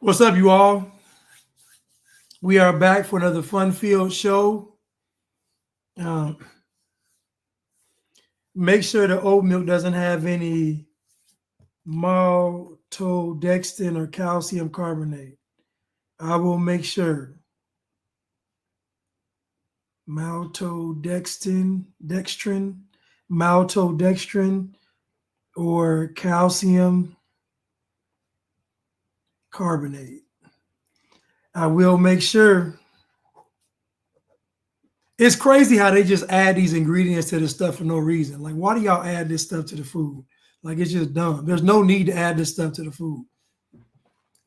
What's up, you all? We are back for another fun-filled show. Um, Make sure the oat milk doesn't have any maltodextrin or calcium carbonate. I will make sure. Maltodextrin, or calcium carbonate. I will make sure. It's crazy how they just add these ingredients to the stuff for no reason. Like, why do y'all add this stuff to the food? Like, it's just dumb. There's no need to add this stuff to the food.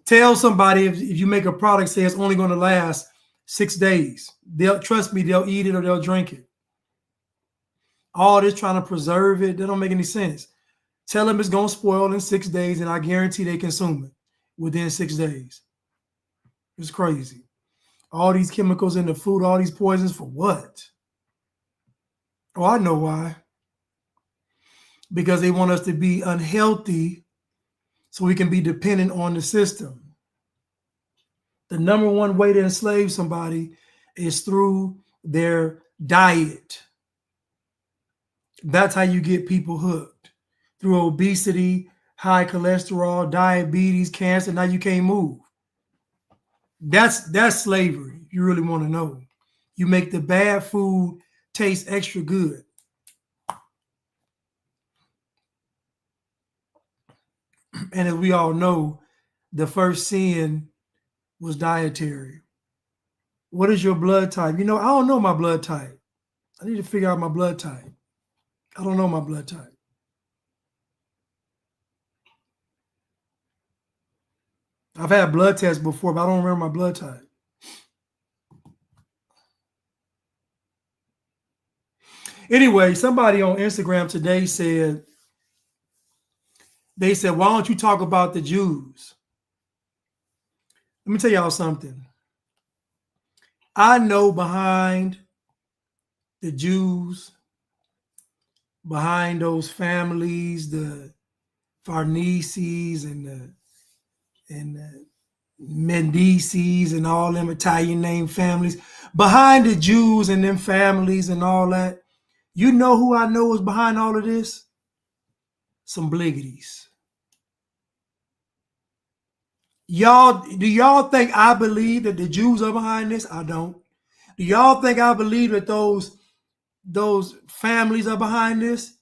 Tell somebody if you make a product, say it's only going to last 6 days. They'll trust me, they'll eat it or they'll drink it. All this trying to preserve it, that don't make any sense. Tell them it's going to spoil in 6 days, and I guarantee they consume it within 6 days. It's crazy. All these chemicals in the food, all these poisons for what? Oh, I know why. Because they want us to be unhealthy so we can be dependent on the system. The number one way to enslave somebody is through their diet. That's how you get people hooked. Through obesity, high cholesterol, diabetes, cancer. Now you can't move. That's slavery. You really want to know. You make the bad food taste extra good. And as we all know, the first sin was dietary. What is your blood type? I don't know my blood type. I need to figure out my blood type. I don't know my blood type. I've had blood tests before, but I don't remember my blood type. Anyway, somebody on Instagram today said, why don't you talk about the Jews? Let me tell y'all something. I know behind the Jews, behind those families, the Farneses and the Medicis and all them Italian name families, behind the Jews and them families and all that, you know who I know is behind all of this? Some bliggities. Do y'all think I believe that the Jews are behind this? I don't. Do y'all think I believe that those families are behind this?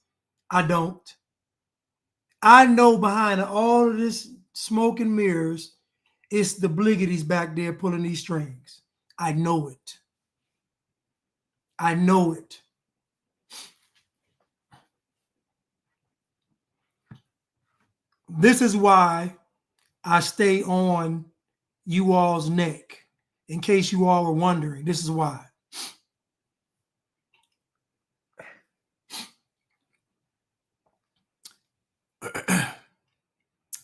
I don't. I know behind all of this smoke and mirrors, it's the bliggities back there pulling these strings. I know it. I know it. This is why I stay on you all's neck. In case you all were wondering, this is why.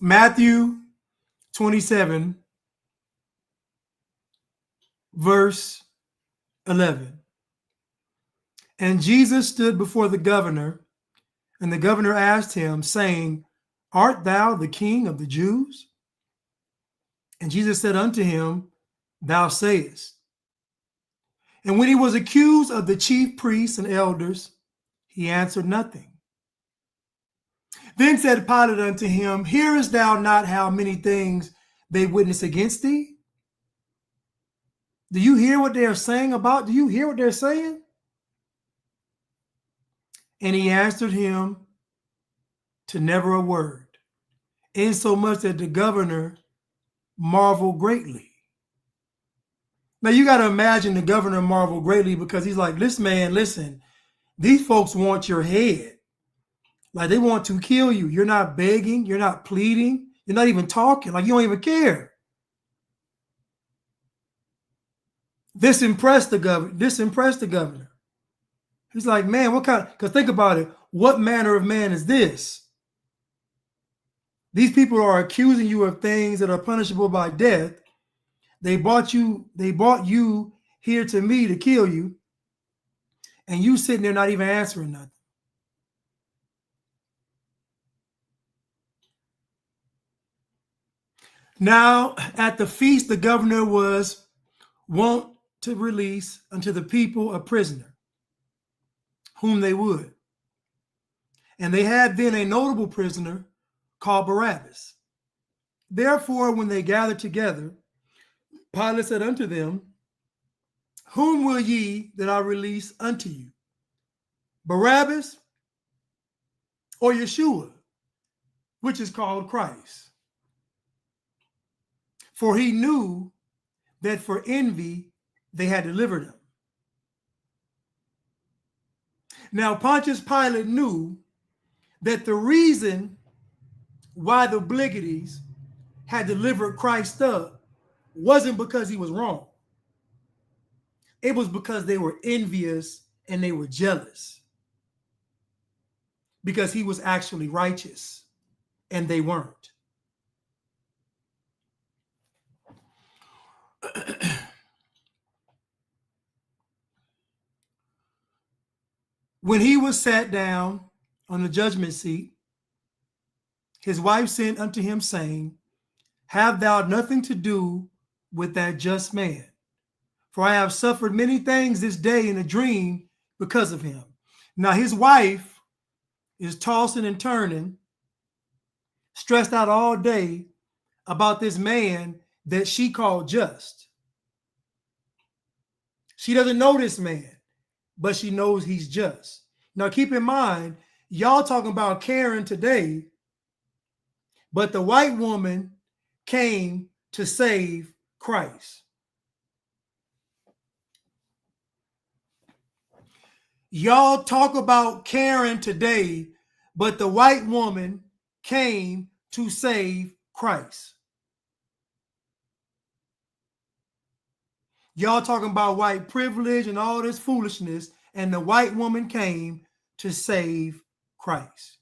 Matthew 27, verse 11. And Jesus stood before the governor, and the governor asked him, saying, Art thou the king of the Jews? And Jesus said unto him, Thou sayest. And when he was accused of the chief priests and elders, he answered nothing. Then said Pilate unto him, Hearest thou not how many things they witness against thee? Do you hear what they are saying about? Do you hear what they're saying? And he answered him to never a word, insomuch that the governor marveled greatly. Now you got to imagine the governor marveled greatly because he's like, this man, listen, these folks want your head. Like they want to kill you. You're not begging. You're not pleading. You're not even talking. Like you don't even care. This impressed the governor. He's like, man, what kind? Because think about it. What manner of man is this? These people are accusing you of things that are punishable by death. They brought you here to me to kill you. And you sitting there not even answering nothing. Now, at the feast, the governor was wont to release unto the people a prisoner, whom they would. And they had then a notable prisoner called Barabbas. Therefore, when they gathered together, Pilate said unto them, whom will ye that I release unto you? Barabbas or Yeshua, which is called Christ? For he knew that for envy they had delivered him. Now Pontius Pilate knew that the reason why the Obligates had delivered Christ up wasn't because he was wrong. It was because they were envious and they were jealous. Because he was actually righteous and they weren't. When he was sat down on the judgment seat, his wife sent unto him, saying, have thou nothing to do with that just man? For I have suffered many things this day in a dream because of him. Now his wife is tossing and turning, stressed out all day about this man that she called just. She doesn't know this man, but she knows he's just. Now keep in mind, y'all talking about Karen today, but the white woman came to save Christ. Y'all talk about Karen today, but the white woman came to save Christ. Y'all talking about white privilege and all this foolishness, and the white woman came to save Christ.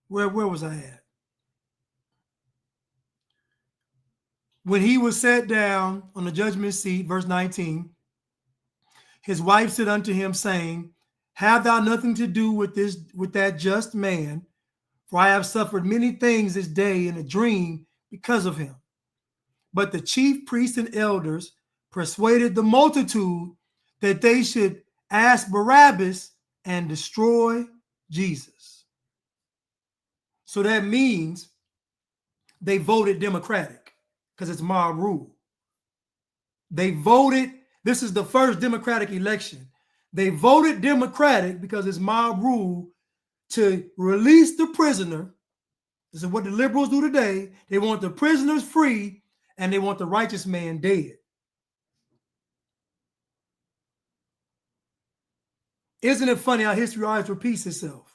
Where was I at? When he was sat down on the judgment seat, verse 19, his wife said unto him, saying, have thou nothing to do with that just man? For I have suffered many things this day in a dream because of him. But the chief priests and elders persuaded the multitude that they should ask Barabbas and destroy Jesus. So that means they voted Democratic because it's mob rule. They voted, this is the first Democratic election. They voted Democratic because it's mob rule to release the prisoner. This is what the liberals do today. They want the prisoners free and they want the righteous man dead. Isn't it funny how history always repeats itself?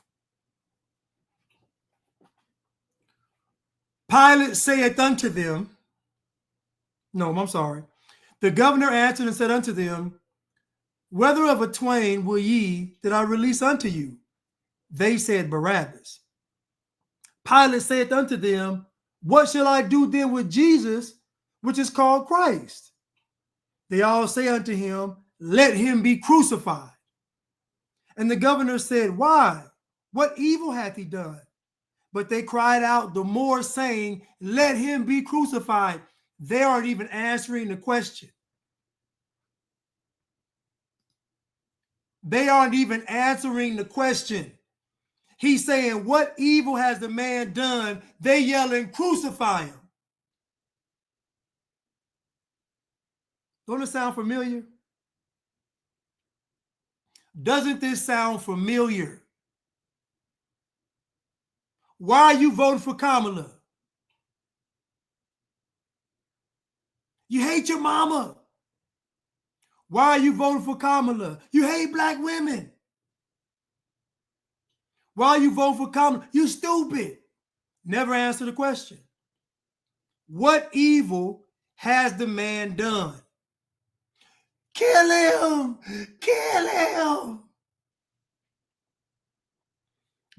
Pilate saith unto them, the governor answered and said unto them, whether of a twain will ye that I release unto you? They said, Barabbas. Pilate saith unto them, what shall I do then with Jesus, which is called Christ? They all say unto him, let him be crucified. And the governor said, why? What evil hath he done? But they cried out the more, saying, let him be crucified. They aren't even answering the question. They aren't even answering the question. He's saying, what evil has the man done? They yelling, crucify him. Don't it sound familiar? Doesn't this sound familiar? Why are you voting for Kamala? You hate your mama. Why are you voting for Kamala? You hate black women. Why are you voting for Kamala? You stupid. Never answer the question. What evil has the man done? Kill him! Kill him!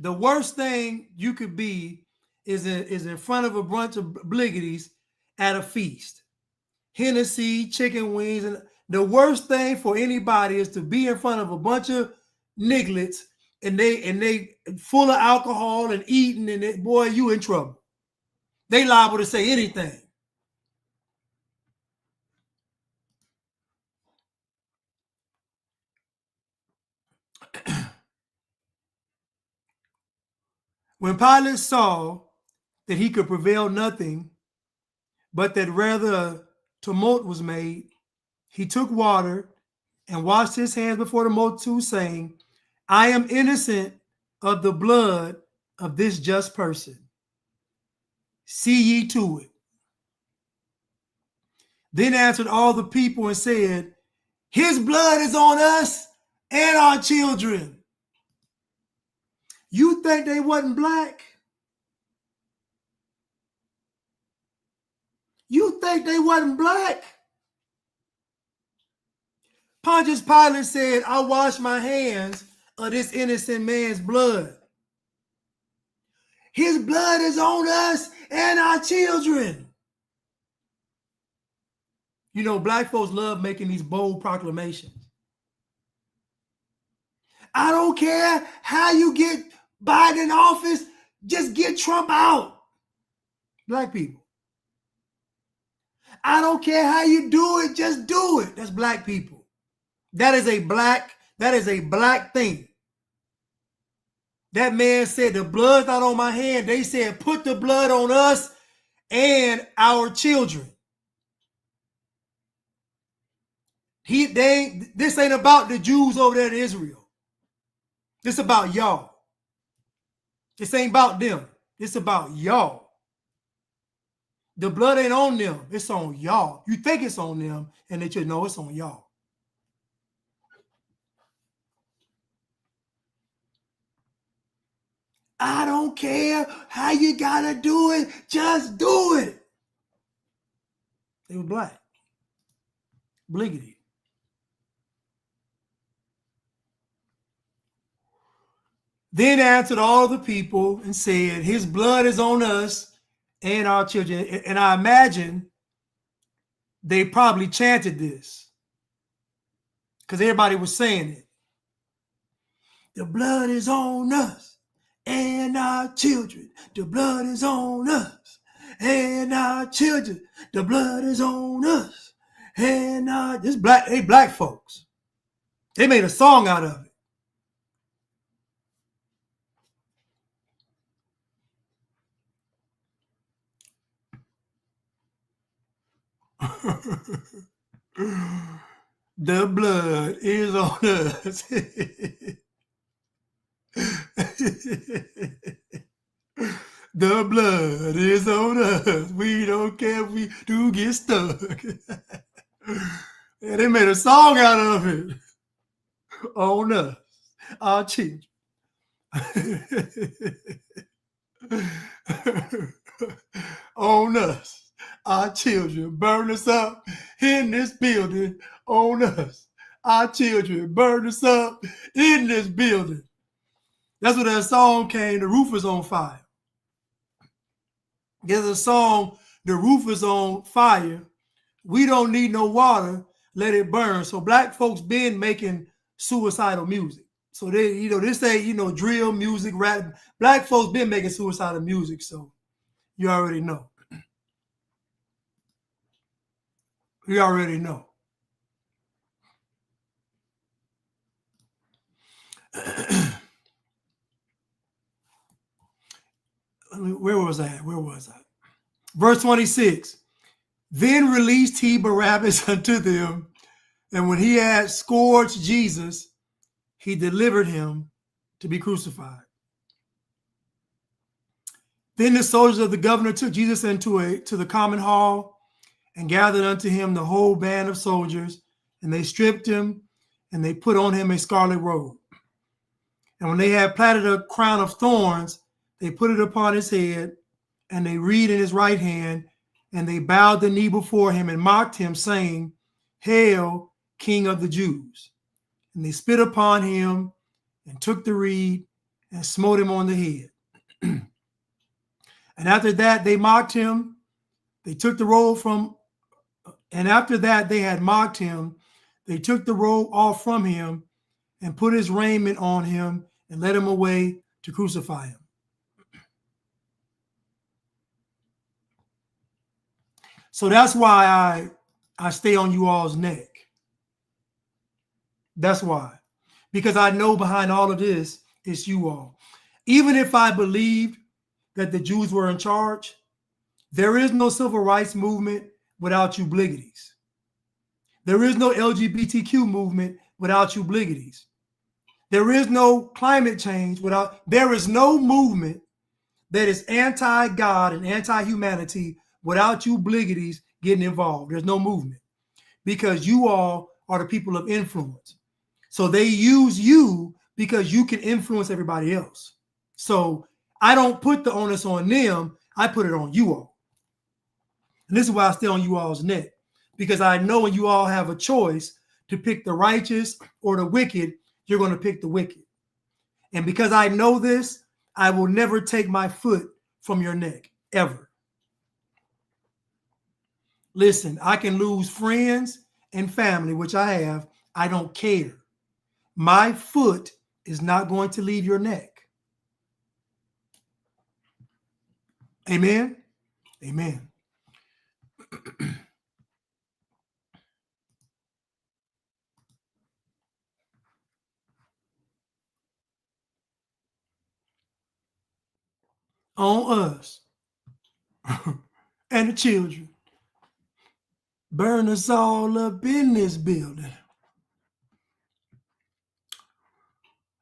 The worst thing you could be is in front of a bunch of obligates at a feast. Hennessy, chicken wings, and the worst thing for anybody is to be in front of a bunch of nigglets and they full of alcohol and eating, and it, boy, you in trouble. They liable to say anything. When Pilate saw that he could prevail nothing, but that rather a tumult was made, he took water and washed his hands before the multitude, saying, I am innocent of the blood of this just person. See ye to it. Then answered all the people and said, his blood is on us and our children. You think they wasn't black? You think they wasn't black? Pontius Pilate said, I wash my hands of this innocent man's blood. His blood is on us and our children. You know, black folks love making these bold proclamations. I don't care how you get Biden in office, just get Trump out. Black people. I don't care how you do it, just do it. That's black people. That is a black thing. That man said, the blood's not on my hand. They said, put the blood on us and our children. This ain't about the Jews over there in Israel. This about y'all. This ain't about them. It's about y'all. The blood ain't on them. It's on y'all. You think it's on them, and they should know it's on y'all. I don't care how you gotta do it. Just do it. They were black. Bliggity. Then answered all the people and said, his blood is on us and our children. And I imagine they probably chanted this because everybody was saying it. The blood is on us and our children. The blood is on us and our children. The blood is on us and our... They black folks. They made a song out of it. The blood is on us. The blood is on us. We don't care if we do get stuck. And they made a song out of it. On us, our children. On us, our children. Burn us up in this building. On us, our children. Burn us up in this building. That's where that song came. The roof is on fire. There's a song, the roof is on fire. We don't need no water. Let it burn. So black folks been making suicidal music. So they, this ain't, drill music, rap. Black folks been making suicidal music. So you already know. You already know. Where was I? Verse 26. Then released he Barabbas unto them, and when he had scourged Jesus, he delivered him to be crucified. Then the soldiers of the governor took Jesus to the common hall and gathered unto him the whole band of soldiers, and they stripped him, and they put on him a scarlet robe. And when they had platted a crown of thorns, they put it upon his head, and they reed in his right hand, and they bowed the knee before him and mocked him, saying, Hail, King of the Jews. And they spit upon him and took the reed and smote him on the head. And after that, they mocked him They took the robe from, and after that they had mocked him. They took the robe off from him and put his raiment on him and led him away to crucify him. So that's why I stay on you all's neck. That's why. Because I know behind all of this is you all. Even if I believed that the Jews were in charge, there is no civil rights movement without you bliggities. There is no LGBTQ movement without you bliggities. There is no climate change there is no movement that is anti-God and anti-humanity without you bliggities getting involved. There's no movement because you all are the people of influence. So they use you because you can influence everybody else. So I don't put the onus on them. I put it on you all. And this is why I stay on you all's neck, because I know when you all have a choice to pick the righteous or the wicked, you're going to pick the wicked. And because I know this, I will never take my foot from your neck, ever. Listen, I can lose friends and family, which I have. I don't care. My foot is not going to leave your neck. Amen? Amen. On us and the children. Burn us all up in this building.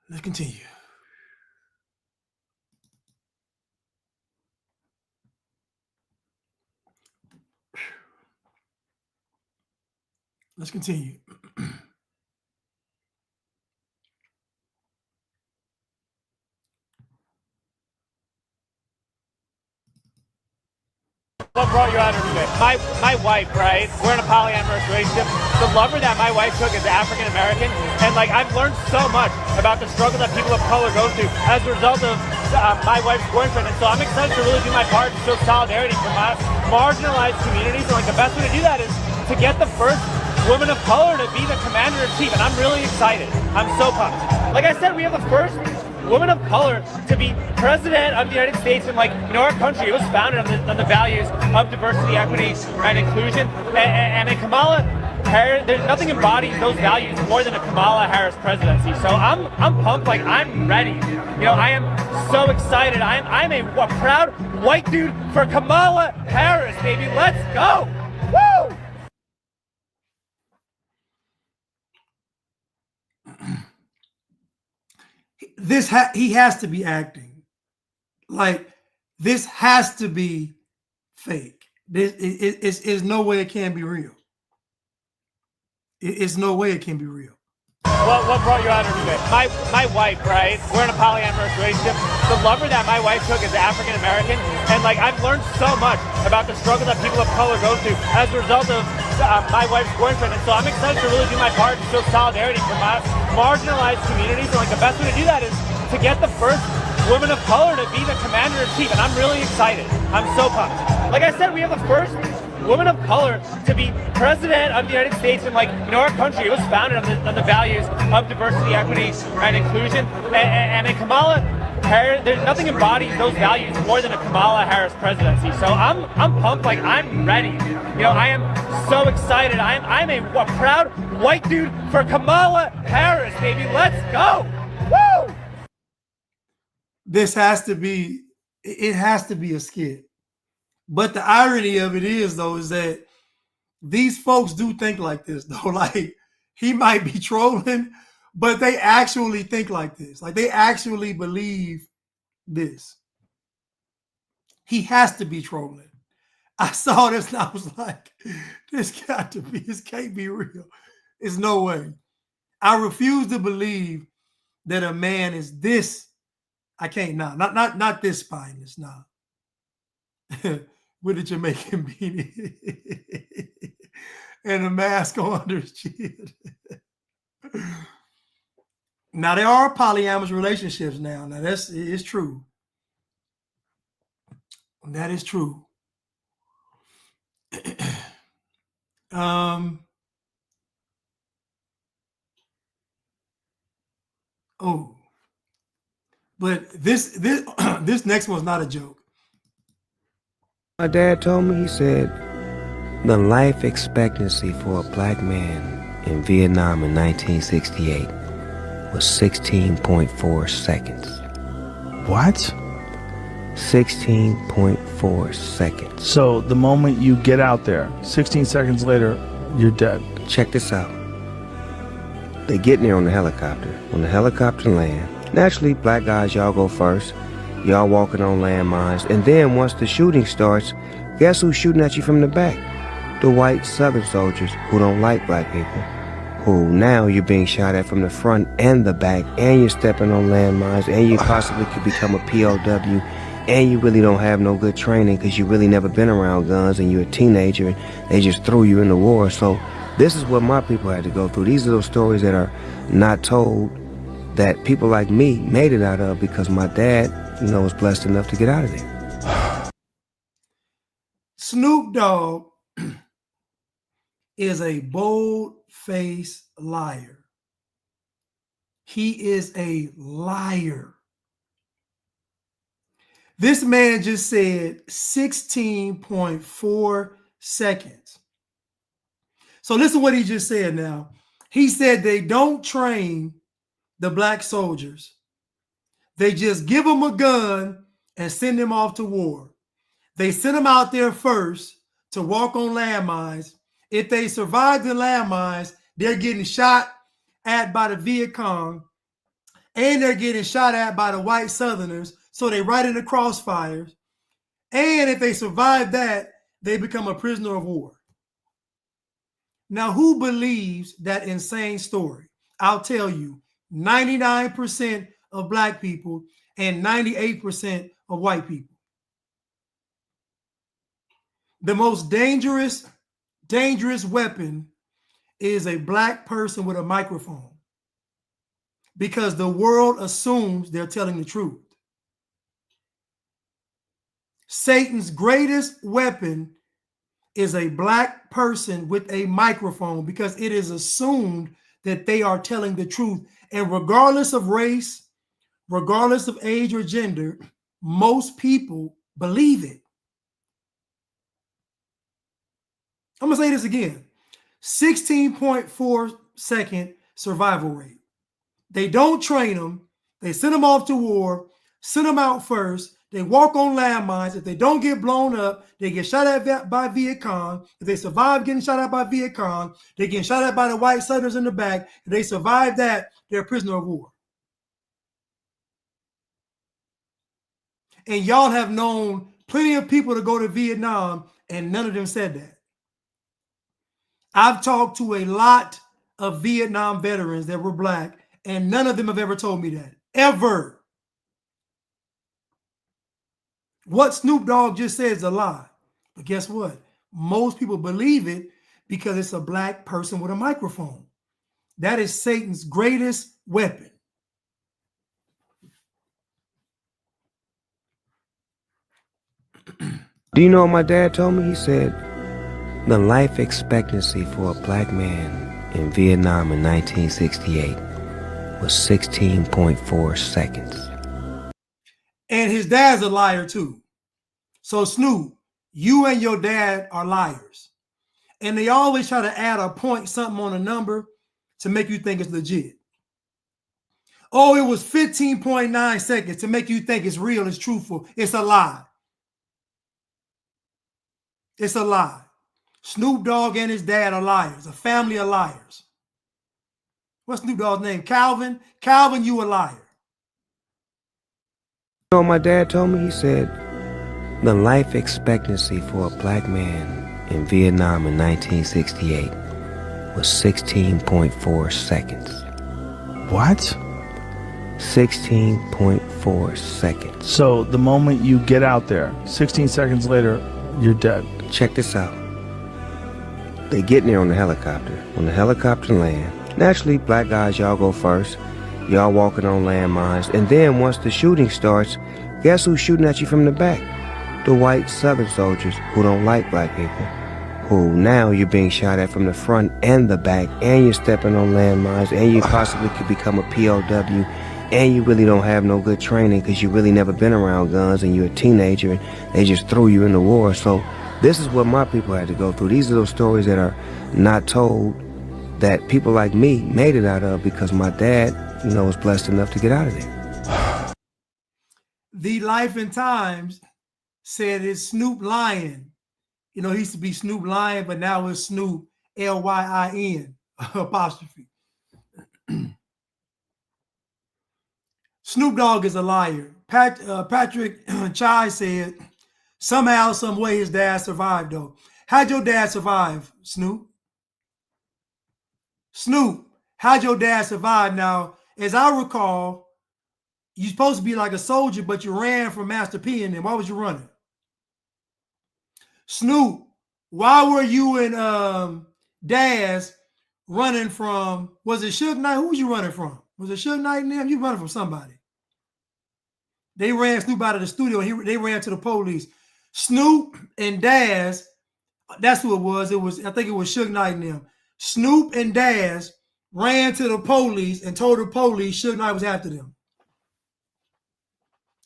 Let's continue. Let's continue. What brought you out here today? My wife, right? We're in a polyamorous relationship. The lover that my wife took is African American, and like I've learned so much about the struggle that people of color go through as a result of my wife's boyfriend. And so I'm excited to really do my part to show solidarity for my marginalized communities. And like the best way to do that is to get the first woman of color to be the commander-in-chief, and I'm really excited. I'm so pumped. Like I said, we have the first woman of color to be president of the United States. And like, you know, our country, it was founded on the values of diversity, equity, and inclusion. And in Kamala Harris, there's nothing embodies those values more than a Kamala Harris presidency. So I'm pumped, like I'm ready. You know, I am so excited. I'm a proud white dude for Kamala Harris, baby. Let's go. Woo! He has to be acting. Like, this has to be fake. It's no way it can be real. It's no way it can be real. What brought you out here today? My wife, right? We're in a polyamorous relationship. The lover that my wife took is African American, and like I've learned so much about the struggle that people of color go through as a result of my wife's boyfriend. And so I'm excited to really do my part to show solidarity for my marginalized communities. And like the best way to do that is to get the first woman of color to be the commander-in-chief, and I'm really excited. I'm so pumped. Like I said, we have the first woman of color to be president of the United States. And like, you know, our country, it was founded on the values of diversity, equity, and inclusion. And in Kamala Harris, there's nothing embodies those values more than a Kamala Harris presidency. So I'm pumped, like I'm ready. You know, I am so excited. I'm a proud white dude for Kamala Harris, baby. Let's go. Woo! It has to be a skit. But the irony of it is, though, is that these folks do think like this, though. Like, he might be trolling, but they actually think like this. Like, they actually believe this. He has to be trolling. I saw this and I was like, this can't be real. It's no way. I refuse to believe that a man is this. I can't, not this spineless, nah. With a Jamaican beanie and a mask on under his chin. Now, there are polyamorous relationships now. Now, it's true. That is true. Oh, but this this next one's not a joke. My dad told me, he said, the life expectancy for a black man in Vietnam in 1968 was 16.4 seconds. What? 16.4 seconds. So the moment you get out there, 16 seconds later, you're dead. Check this out. They get in there on the helicopter. When the helicopter land, naturally, black guys, y'all go first. Y'all walking on landmines. And then once the shooting starts, guess who's shooting at you from the back? The white Southern soldiers who don't like black people. Who now you're being shot at from the front and the back, and you're stepping on landmines, and you possibly could become a POW, and you really don't have no good training because you really never been around guns and you're a teenager and they just threw you in the war. So this is what my people had to go through. These are those stories that are not told that people like me made it out of because my dad, was blessed enough to get out of there. Snoop Dogg is a bold-faced liar. He is a liar. This man just said 16.4 seconds. So listen to what he just said now. He said they don't train the black soldiers. They just give them a gun and send them off to war. They send them out there first to walk on landmines. If they survive the landmines, they're getting shot at by the Viet Cong, and they're getting shot at by the white Southerners, so they're right in the crossfires. And if they survive that, they become a prisoner of war. Now, who believes that insane story? I'll tell you, 99% of black people and 98% of white people. The most dangerous weapon is a black person with a microphone, because the world assumes they're telling the truth. Satan's greatest weapon is a black person with a microphone, because it is assumed that they are telling the truth. And regardless of race, regardless of age or gender, most people believe it. I'm going to say this again. 16.4 second survival rate. They don't train them. They send them off to war, send them out first. They walk on landmines. If they don't get blown up, they get shot at by Viet Cong. If they survive getting shot at by Viet Cong, they get shot at by the white Southerners in the back. If they survive that, they're a prisoner of war. And y'all have known plenty of people to go to Vietnam, and none of them said that. I've talked to a lot of Vietnam veterans that were black, and none of them have ever told me that. Ever. What Snoop Dogg just said is a lie. But guess what? Most people believe it because it's a black person with a microphone. That is Satan's greatest weapon. Do you know what my dad told me? He said, the life expectancy for a black man in Vietnam in 1968 was 16.4 seconds. And his dad's a liar too. So Snoop, you and your dad are liars. And they always try to add a point something on a number to make you think it's legit. Oh, it was 15.9 seconds to make you think it's real, it's truthful. It's a lie. It's a lie. Snoop Dogg and his dad are liars, a family of liars. What's Snoop Dogg's name? Calvin? Calvin, you a liar. You know what my dad told me? He said, the life expectancy for a black man in Vietnam in 1968 was 16.4 seconds. What? 16.4 seconds. So the moment you get out there, 16 seconds later, you're dead. Check this out. They get in there on the helicopter. When the helicopter land, naturally, black guys, y'all go first. Y'all walking on landmines. And then once the shooting starts, guess who's shooting at you from the back? The white Southern soldiers who don't like black people. who now you're being shot at from the front and the back, and you're stepping on landmines, and you possibly could become a POW, and you really don't have no good training because you really never been around guns and you're a teenager and they just threw you in the war. So this is what my people had to go through. These are those stories that are not told, that people like me made it out of because my dad, you know, was blessed enough to get out of there. The Life and Times said it's Snoop Lion. You know, he used to be Snoop Lion, but now it's Snoop Lyin apostrophe. Snoop Dogg is a liar. Patrick Chai said, somehow, some way, his dad survived, though. How'd your dad survive, Snoop? Snoop, how'd your dad survive? Now, as I recall, you're supposed to be like a soldier, but you ran from Master P and them. Why was you running? Snoop, why were you and Daz running from, was it Suge Knight? Who was you running from? Was it Suge Knight and them? You running from somebody. They ran Snoop out of the studio. They ran to the police. Snoop and Daz, that's who it was. I think it was Suge Knight and them. Snoop and Daz ran to the police and told the police Suge Knight was after them.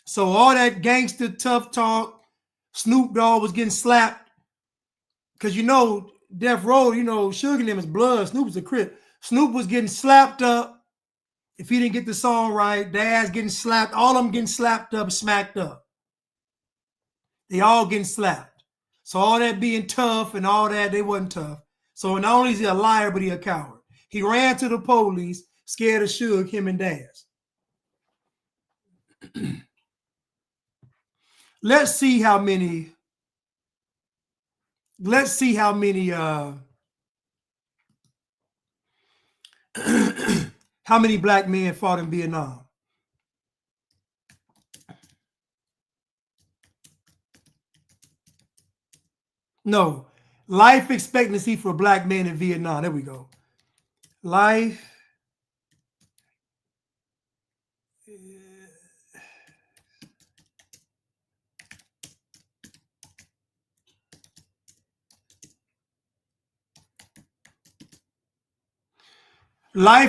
So all that gangster tough talk, Snoop Dogg was getting slapped. Because you know, Death Row, you know, Suge and them is blood. Snoop is a Crip. Snoop was getting slapped up. If he didn't get the song right, Daz getting slapped, all of them getting slapped up, smacked up. They all getting slapped. So all that being tough and all that, they wasn't tough. So not only is he a liar, but he a coward. He ran to the police, scared of Suge, him and Daz. Let's see how many how many black men fought in Vietnam. No, life expectancy for black men in Vietnam. There we go. Life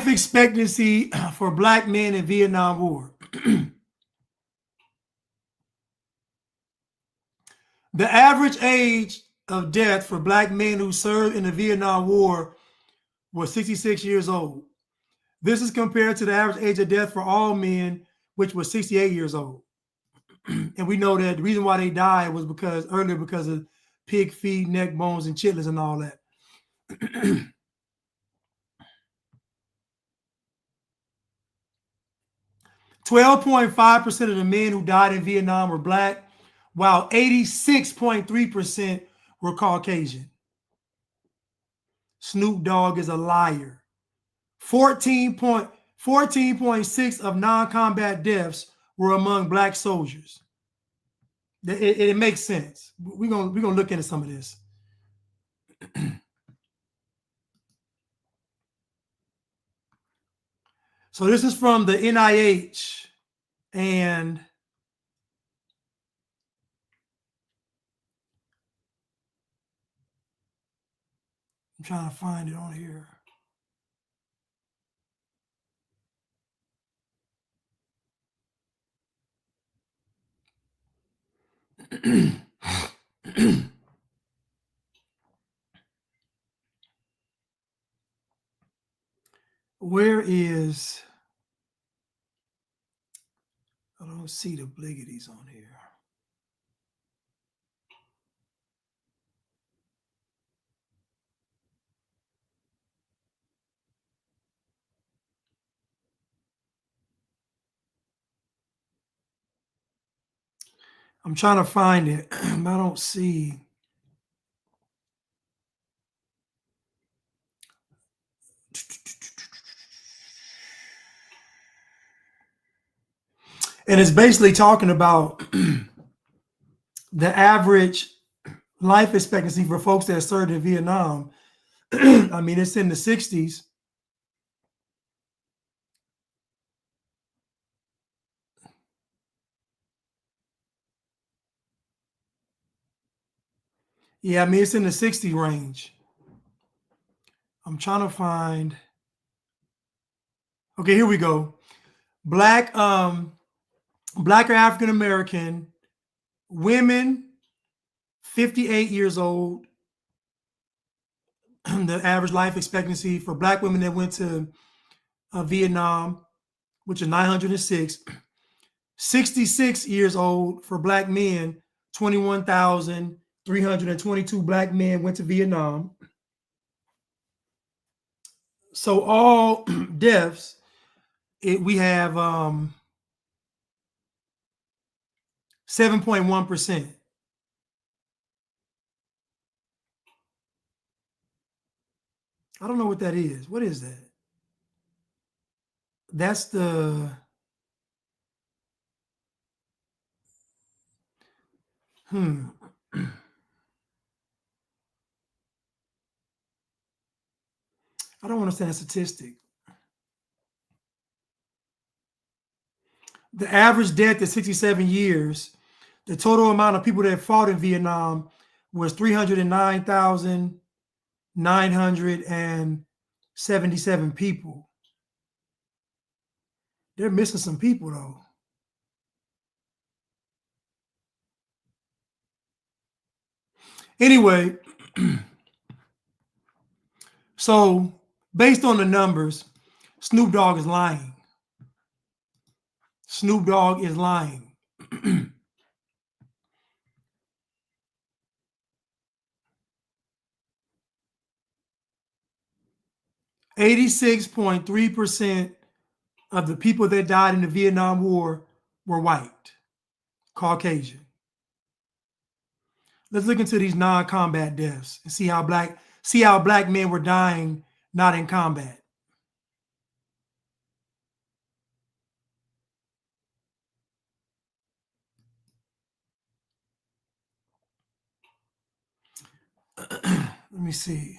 expectancy for black men in Vietnam War. The average age of death for black men who served in the Vietnam War was 66 years old. This is compared to the average age of death for all men, which was 68 years old. And we know that the reason why they died was because of pig feet, neck bones, and chitlins and all that. 12.5% of the men who died in Vietnam were black, while 86.3% were Caucasian. Snoop Dogg is a liar. 14.6 of non-combat deaths were among black soldiers. It makes sense. We're gonna look into some of this. So this is from the NIH, and I'm trying to find it on here. Where is, I don't see the bliggities on here. I'm trying to find it, but I don't see. And it's basically talking about the average life expectancy for folks that served in Vietnam. I mean, it's in the 60s. Yeah, I mean it's in the 60 range. I'm trying to find. Okay, here we go. Black, Black or African American women, 58 years old. The average life expectancy for Black women that went to Vietnam, which is 906. 66 years old for Black men, 21,322 Black men went to Vietnam. So all deaths, we have 7.1%. I don't know what that is. What is that? That's the I don't understand that statistic. The average death at 67 years, the total amount of people that fought in Vietnam was 309,977 people. They're missing some people though. Anyway, so based on the numbers, Snoop Dogg is lying. Snoop Dogg is lying. 86.3% of the people that died in the Vietnam War were white, Caucasian. Let's look into these non-combat deaths and see how black men were dying not in combat. Let me see.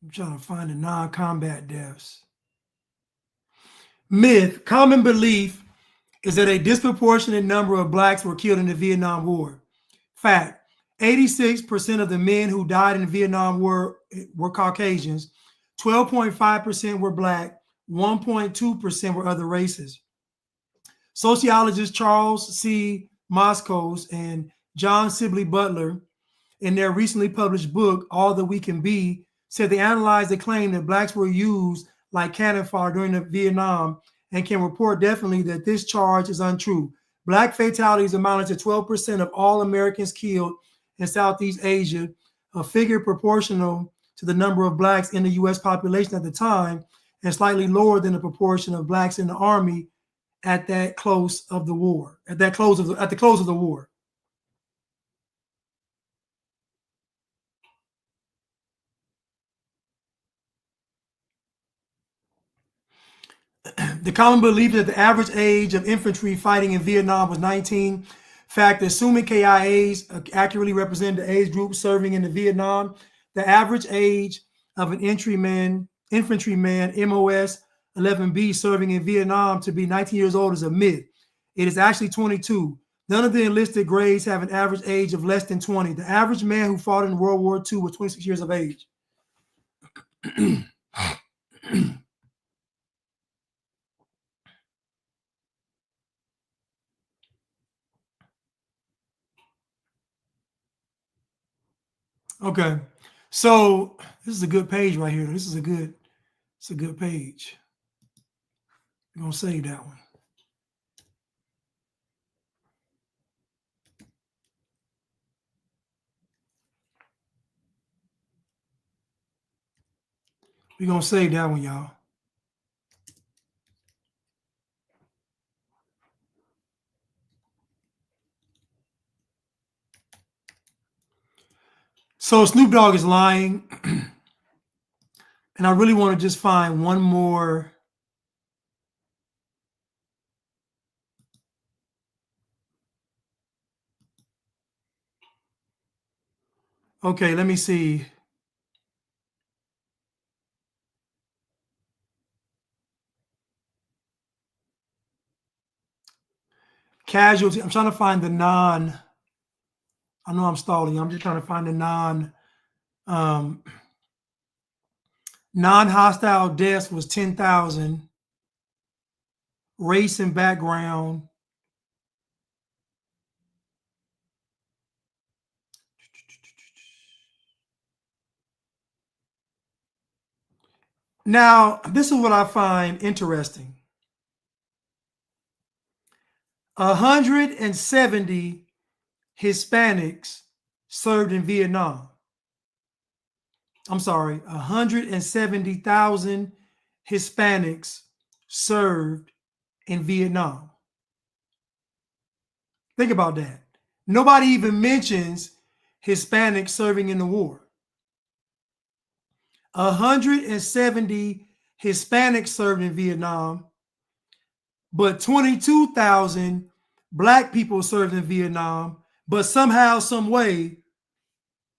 I'm trying to find the non-combat deaths. Myth, common belief is that a disproportionate number of blacks were killed in the Vietnam War. Fact, 86% of the men who died in the Vietnam War were Caucasians, 12.5% were black, 1.2% were other races. Sociologists Charles C. Moskos and John Sibley Butler, in their recently published book, All That We Can Be, said they analyzed the claim that blacks were used like cannon fodder during the Vietnam and can report definitely that this charge is untrue. Black fatalities amounted to 12% of all Americans killed in Southeast Asia, a figure proportional to the number of blacks in the U.S. population at the time, and slightly lower than the proportion of blacks in the Army at the close of the war. The common belief that the average age of infantry fighting in Vietnam was 19. In fact, assuming KIAs accurately represent the age group serving in the Vietnam, the average age of an infantryman MOS 11B serving in Vietnam to be 19 years old is a myth. It is actually 22. None of the enlisted grades have an average age of less than 20. The average man who fought in World War II was 26 years of age. Okay, so this is a good page right here. It's a good page. We're gonna save that one. We're gonna save that one, y'all. So Snoop Dogg is lying. And I really want to just find one more. Okay, let me see. casualty. I'm trying to find the non. I know I'm stalling. I'm just trying to find the non-hostile deaths was 10,000. Race and background. Now, this is what I find interesting. 170 Hispanics served in Vietnam. I'm sorry, 170,000 Hispanics served in Vietnam. Think about that. Nobody even mentions Hispanics serving in the war. 170 Hispanics served in Vietnam, but 22,000 Black people served in Vietnam, but somehow, some way,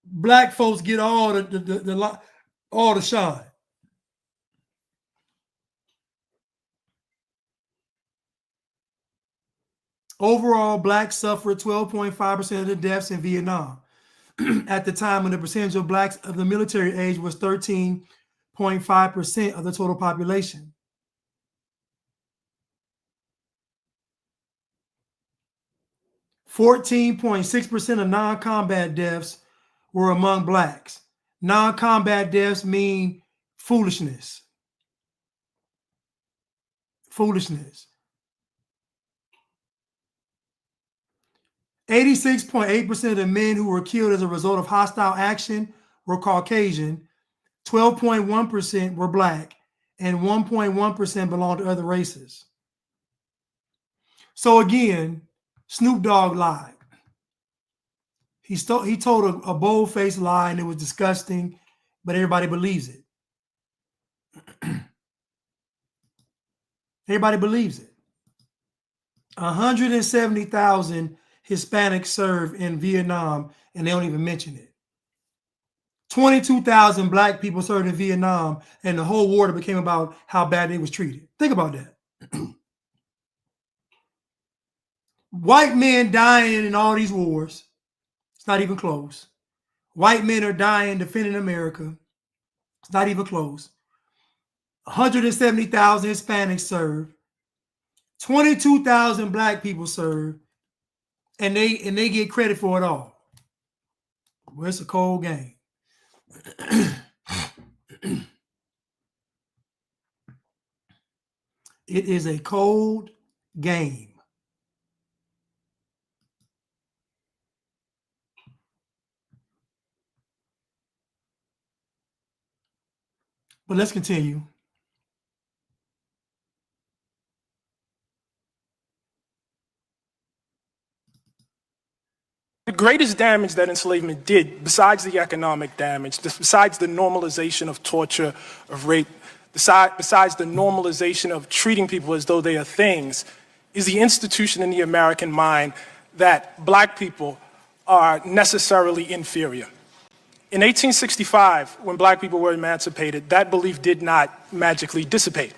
Black folks get all the shine. Overall, Blacks suffered 12.5% of the deaths in Vietnam. At the time when the percentage of Blacks of the military age was 13.5% of the total population. (14.6% of non-combat deaths were among Blacks. Non-combat deaths mean foolishness. Foolishness. 86.8% of the men who were killed as a result of hostile action were Caucasian, 12.1% were Black, and 1.1% belonged to other races. So again, Snoop Dogg lied. He told a bold-faced lie, and it was disgusting, but everybody believes it. Everybody believes it. 170,000 Hispanics served in Vietnam, and they don't even mention it. 22,000 Black people served in Vietnam, and the whole war became about how bad they was treated. Think about that. White men dying in all these wars. It's not even close. White men are dying defending America. It's not even close. 170,000 Hispanics served. 22,000 Black people served. And they get credit for it all. Well, it's a cold game. It is a cold game. But let's continue. The greatest damage that enslavement did, besides the economic damage, besides the normalization of torture, of rape, besides the normalization of treating people as though they are things, is the institution in the American mind that Black people are necessarily inferior. In 1865, when Black people were emancipated, that belief did not magically dissipate.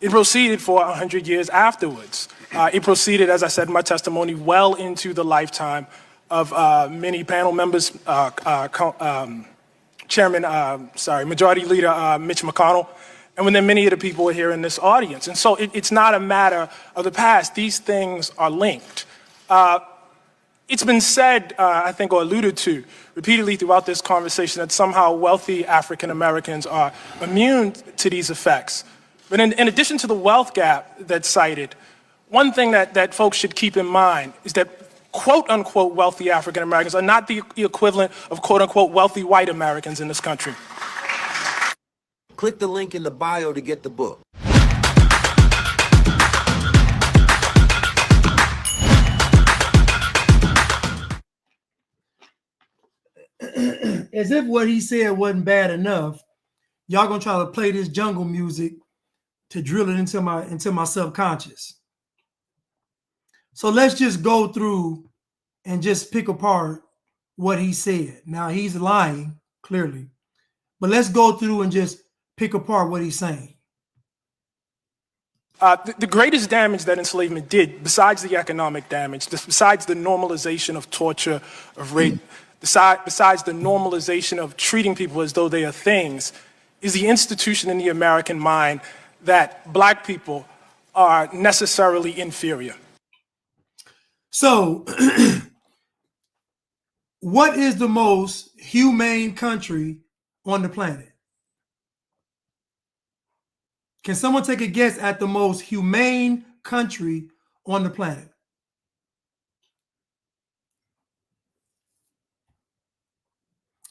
It proceeded for 100 years afterwards. It proceeded, as I said in my testimony, well into the lifetime of many panel members, Majority Leader Mitch McConnell, and then many of the people are here in this audience. And so it's not a matter of the past. These things are linked. It's been said, I think, or alluded to repeatedly throughout this conversation that somehow wealthy African Americans are immune to these effects. But in addition to the wealth gap that's cited, one thing that folks should keep in mind is that quote-unquote wealthy African Americans are not the equivalent of quote-unquote wealthy white Americans in this country. Click the link in the bio to get the book. As if what he said wasn't bad enough, y'all gonna try to play this jungle music to drill it into my subconscious. So let's just go through and just pick apart what he said. Now he's lying, clearly, but let's go through and just pick apart what he's saying. The greatest damage that enslavement did, besides the economic damage, besides the normalization of torture, of rape, besides the normalization of treating people as though they are things, is the institution in the American mind that black people are necessarily inferior. So, what is the most humane country on the planet? Can someone take a guess at the most humane country on the planet?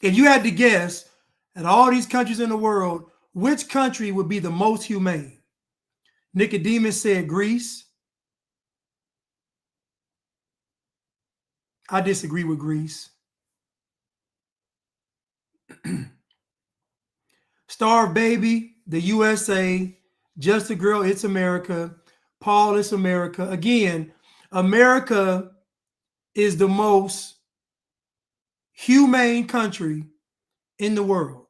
If you had to guess at all these countries in the world, which country would be the most humane? Nicodemus said Greece. I disagree with Greece. Starve Baby, the USA. Just a Girl, It's America. Paul, It's America. Again, America is the most humane country in the world.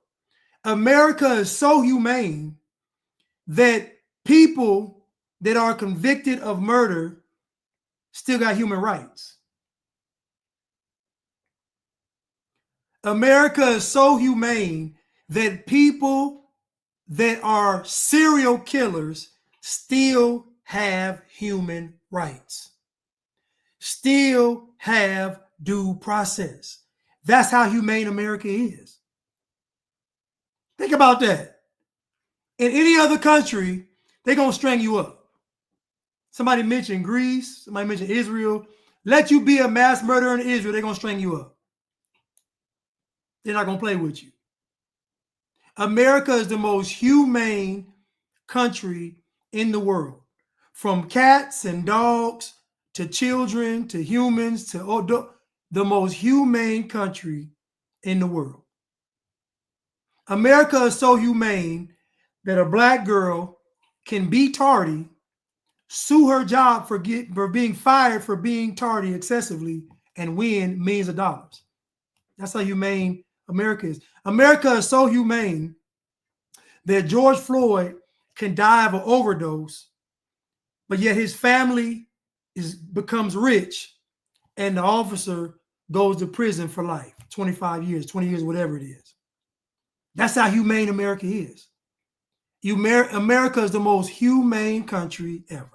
America is so humane that people that are convicted of murder still got human rights. America is so humane that people that are serial killers still have human rights, still have due process. That's how humane America is. Think about that. In any other country, they're going to string you up. Somebody mentioned Greece, somebody mentioned Israel. Let you be a mass murderer in Israel, they're going to string you up. They're not going to play with you. America is the most humane country in the world. From cats and dogs to children to humans to the most humane country in the world. America is so humane that a black girl can be tardy, sue her job for being fired for being tardy excessively, and win millions of dollars. That's how humane America is. America is so humane that George Floyd can die of an overdose, but yet his family becomes rich, and the officer goes to prison for life, 25 years, 20 years, whatever it is. That's how humane America is. America is the most humane country ever.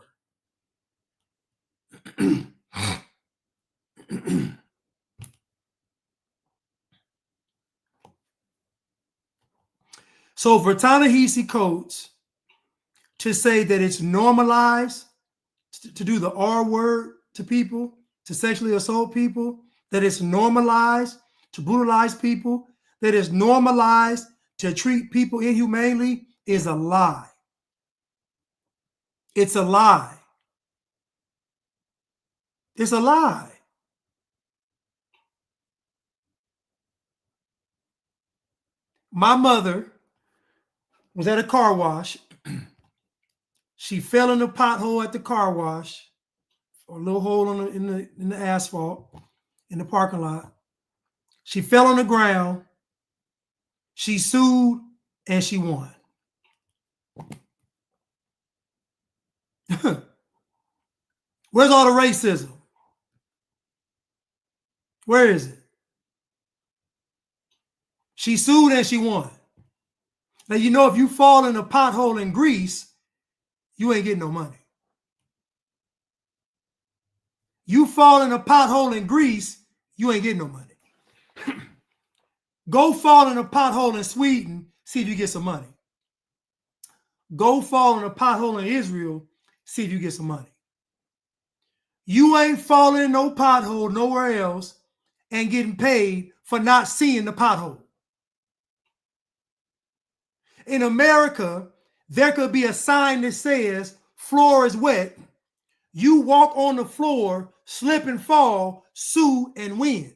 So for Ta-Nehisi Coates to say that it's normalized to do the R word to people, to sexually assault people, that it's normalized to brutalize people, that it's normalized to treat people inhumanely is a lie. It's a lie. It's a lie. My mother was at a car wash. She fell in the pothole at the car wash, or a little hole in the asphalt in the parking lot. She fell on the ground. She sued and she won. Where's all the racism? Where is it? She sued and she won. Now, you know, if you fall in a pothole in Greece, you ain't getting no money. You fall in a pothole in Greece, you ain't getting no money. Go fall in a pothole in Sweden, see if you get some money. Go fall in a pothole in Israel, see if you get some money. You ain't falling in no pothole nowhere else and getting paid for not seeing the pothole. In America, there could be a sign that says floor is wet. You walk on the floor, slip and fall, sue and win.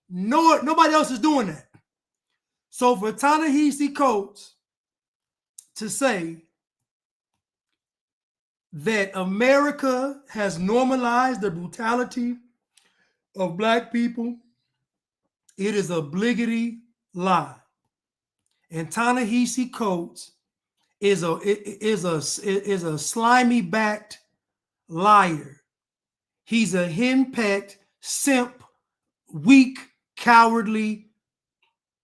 No, nobody else is doing that. So for Ta-Nehisi Coates to say that America has normalized the brutality of black people, it is a obligatory lie. And Ta-Nehisi Coates is a slimy backed liar. He's a henpecked, simp, weak, cowardly,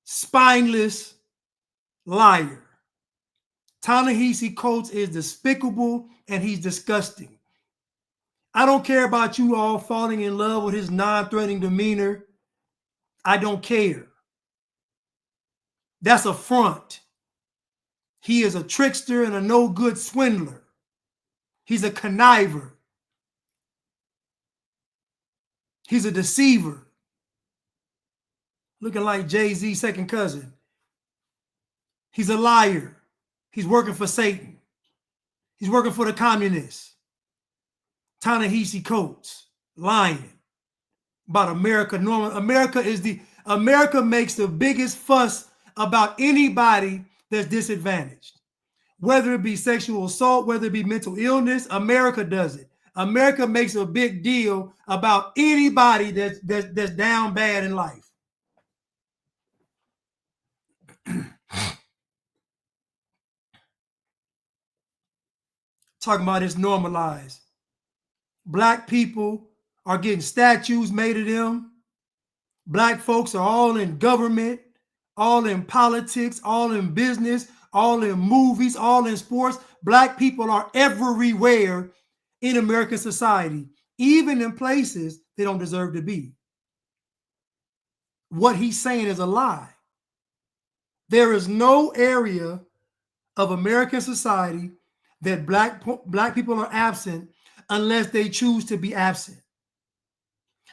spineless liar. Ta-Nehisi Coates is despicable and he's disgusting. I don't care about you all falling in love with his non-threatening demeanor. I don't care. That's a front. He is a trickster and a no-good swindler. He's a conniver. He's a deceiver. Looking like Jay-Z's second cousin. He's a liar. He's working for Satan. He's working for the communists. Ta-Nehisi Coates, lying about America. America makes the biggest fuss about anybody that's disadvantaged. Whether it be sexual assault, whether it be mental illness, America does it. America makes a big deal about anybody that's down bad in life. Talking about it's normalized. Black people are getting statues made of them. Black folks are all in government, all in politics, all in business, all in movies, all in sports. Black people are everywhere in American society, even in places they don't deserve to be. What he's saying is a lie. There is no area of American society that black people are absent unless they choose to be absent.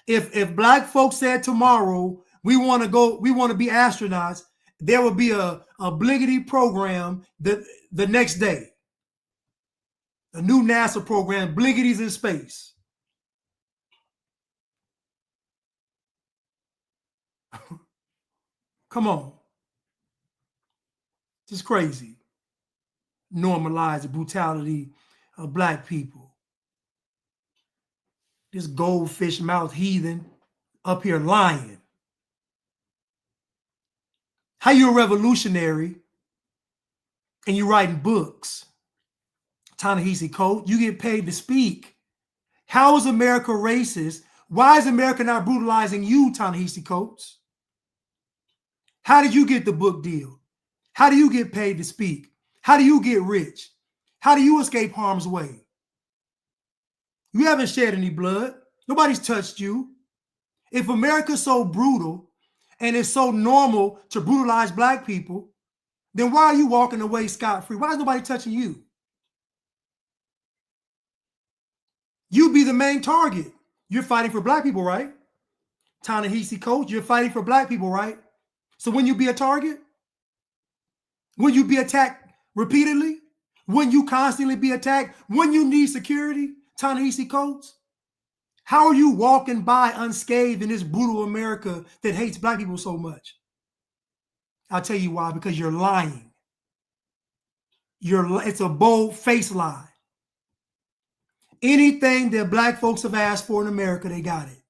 If black folks said tomorrow, we want to be astronauts, there will be a obligatory program the next day. A new NASA program, Bliggity's in space. Come on. It's crazy. Normalize the brutality of black people. This goldfish mouth heathen up here lying. How you a revolutionary and you writing books? Ta-Nehisi Coates, you get paid to speak. How is America racist? Why is America not brutalizing you, Ta-Nehisi Coates? How did you get the book deal? How do you get paid to speak? How do you get rich? How do you escape harm's way? You haven't shed any blood. Nobody's touched you. If America's so brutal and it's so normal to brutalize black people, then why are you walking away scot-free? Why is nobody touching you? You be the main target. You're fighting for black people, right? Ta-Nehisi Coates, you're fighting for black people, right? So when you be a target, when you be attacked repeatedly, when you constantly be attacked, when you need security, Ta-Nehisi Coates, how are you walking by unscathed in this brutal America that hates black people so much? I'll tell you why, because you're lying. It's a bold-faced lie. Anything that black folks have asked for in America, they got it.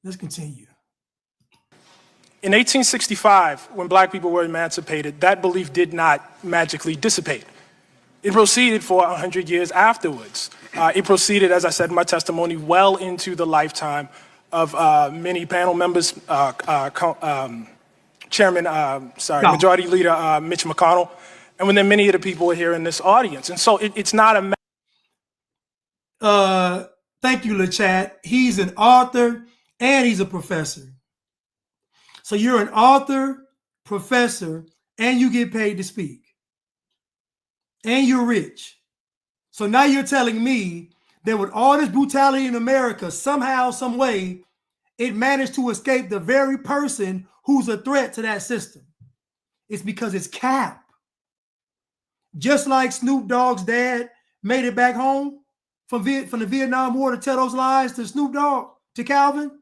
Let's continue. In 1865, when black people were emancipated, that belief did not magically dissipate. It proceeded for 100 years afterwards. It proceeded, as I said in my testimony, well into the lifetime of many panel members, Majority Leader Mitch McConnell, and then many of the people here in this audience. And so it's not a thank you, LeChat. He's an author and he's a professor. So you're an author, professor, and you get paid to speak. And you're rich. So now you're telling me that with all this brutality in America, somehow, some way, it managed to escape the very person who's a threat to that system. It's because it's cap. Just like Snoop Dogg's dad made it back home from the Vietnam War to tell those lies to Snoop Dogg, to Calvin,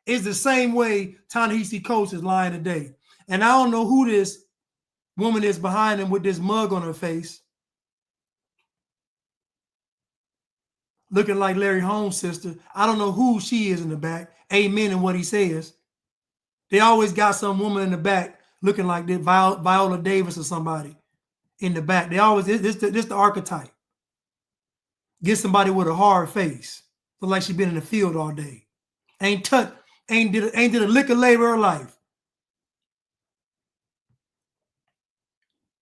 it's the same way Ta-Nehisi Coates is lying today. And I don't know who this woman is behind him with this mug on her face, looking like Larry Holmes' sister. I don't know who she is in the back. Amen in what he says. They always got some woman in the back looking like this, Viola Davis or somebody in the back. They always, this the archetype. Get somebody with a hard face. Look like she been in the field all day. Ain't did a lick of labor of her life.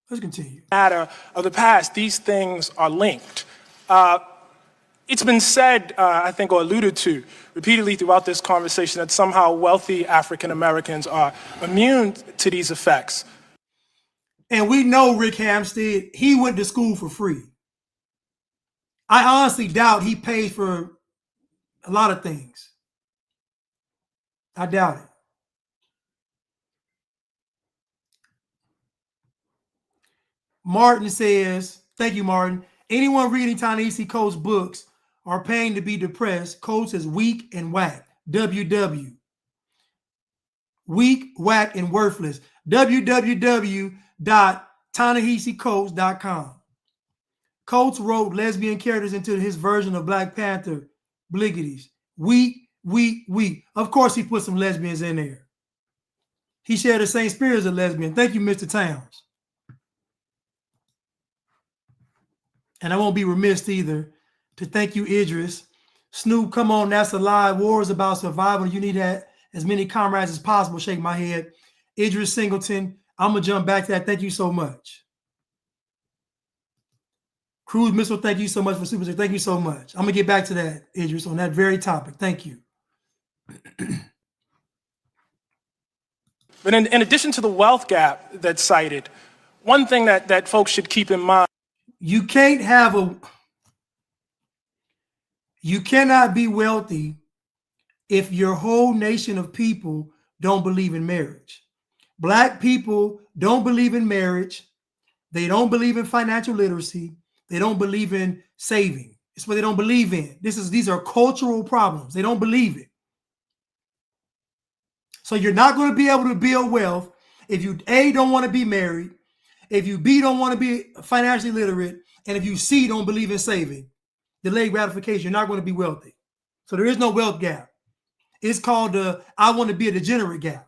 Let's continue. Matter of the past, these things are linked. It's been said, I think, or alluded to repeatedly throughout this conversation that somehow wealthy African Americans are immune to these effects. And we know Rick Hampstead, he went to school for free. I honestly doubt he paid for a lot of things. I doubt it. Martin says, thank you, Martin. Anyone reading Ta-Nehisi Coates' books are paying to be depressed. Coates is weak and whack. WW. Weak, whack, and worthless. www.tanehisicoates.com. Coates wrote lesbian characters into his version of Black Panther, Bliggities. Weak, weak, weak. Of course, he put some lesbians in there. He shared the same spirit as a lesbian. Thank you, Mr. Towns. And I won't be remiss either to thank you, Idris. Snoop, come on, that's a lie. War is about survival. You need as many comrades as possible. Shake my head. Idris Singleton, I'm going to jump back to that. Thank you so much. Cruise Missile, thank you so much for Super. Thank you so much. I'm going to get back to that, Idris, on that very topic. Thank you. But in addition to the wealth gap that's cited, one thing that folks should keep in mind. You cannot be wealthy if your whole nation of people don't believe in marriage. Black people don't believe in marriage. They don't believe in financial literacy. They don't believe in saving. It's what they don't believe in. These are cultural problems. They don't believe it. So you're not going to be able to build wealth if you A, don't want to be married, if you B, don't want to be financially literate, and if you C, don't believe in saving. Delayed gratification, you're not going to be wealthy. So there is no wealth gap. It's called the I want to be a degenerate gap.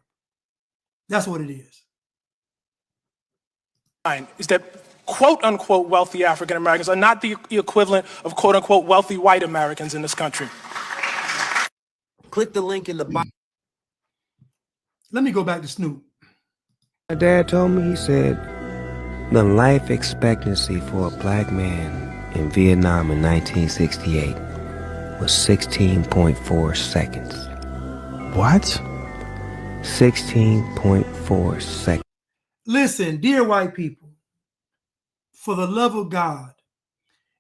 That's what it is. Is that quote unquote wealthy African Americans are not the equivalent of quote unquote wealthy white Americans in this country. Click the link in the bio. Let me go back to Snoop. My dad told me, he said, the life expectancy for a black man in Vietnam in 1968 was 16.4 seconds. What? 16.4 seconds. Listen, dear white people, for the love of God,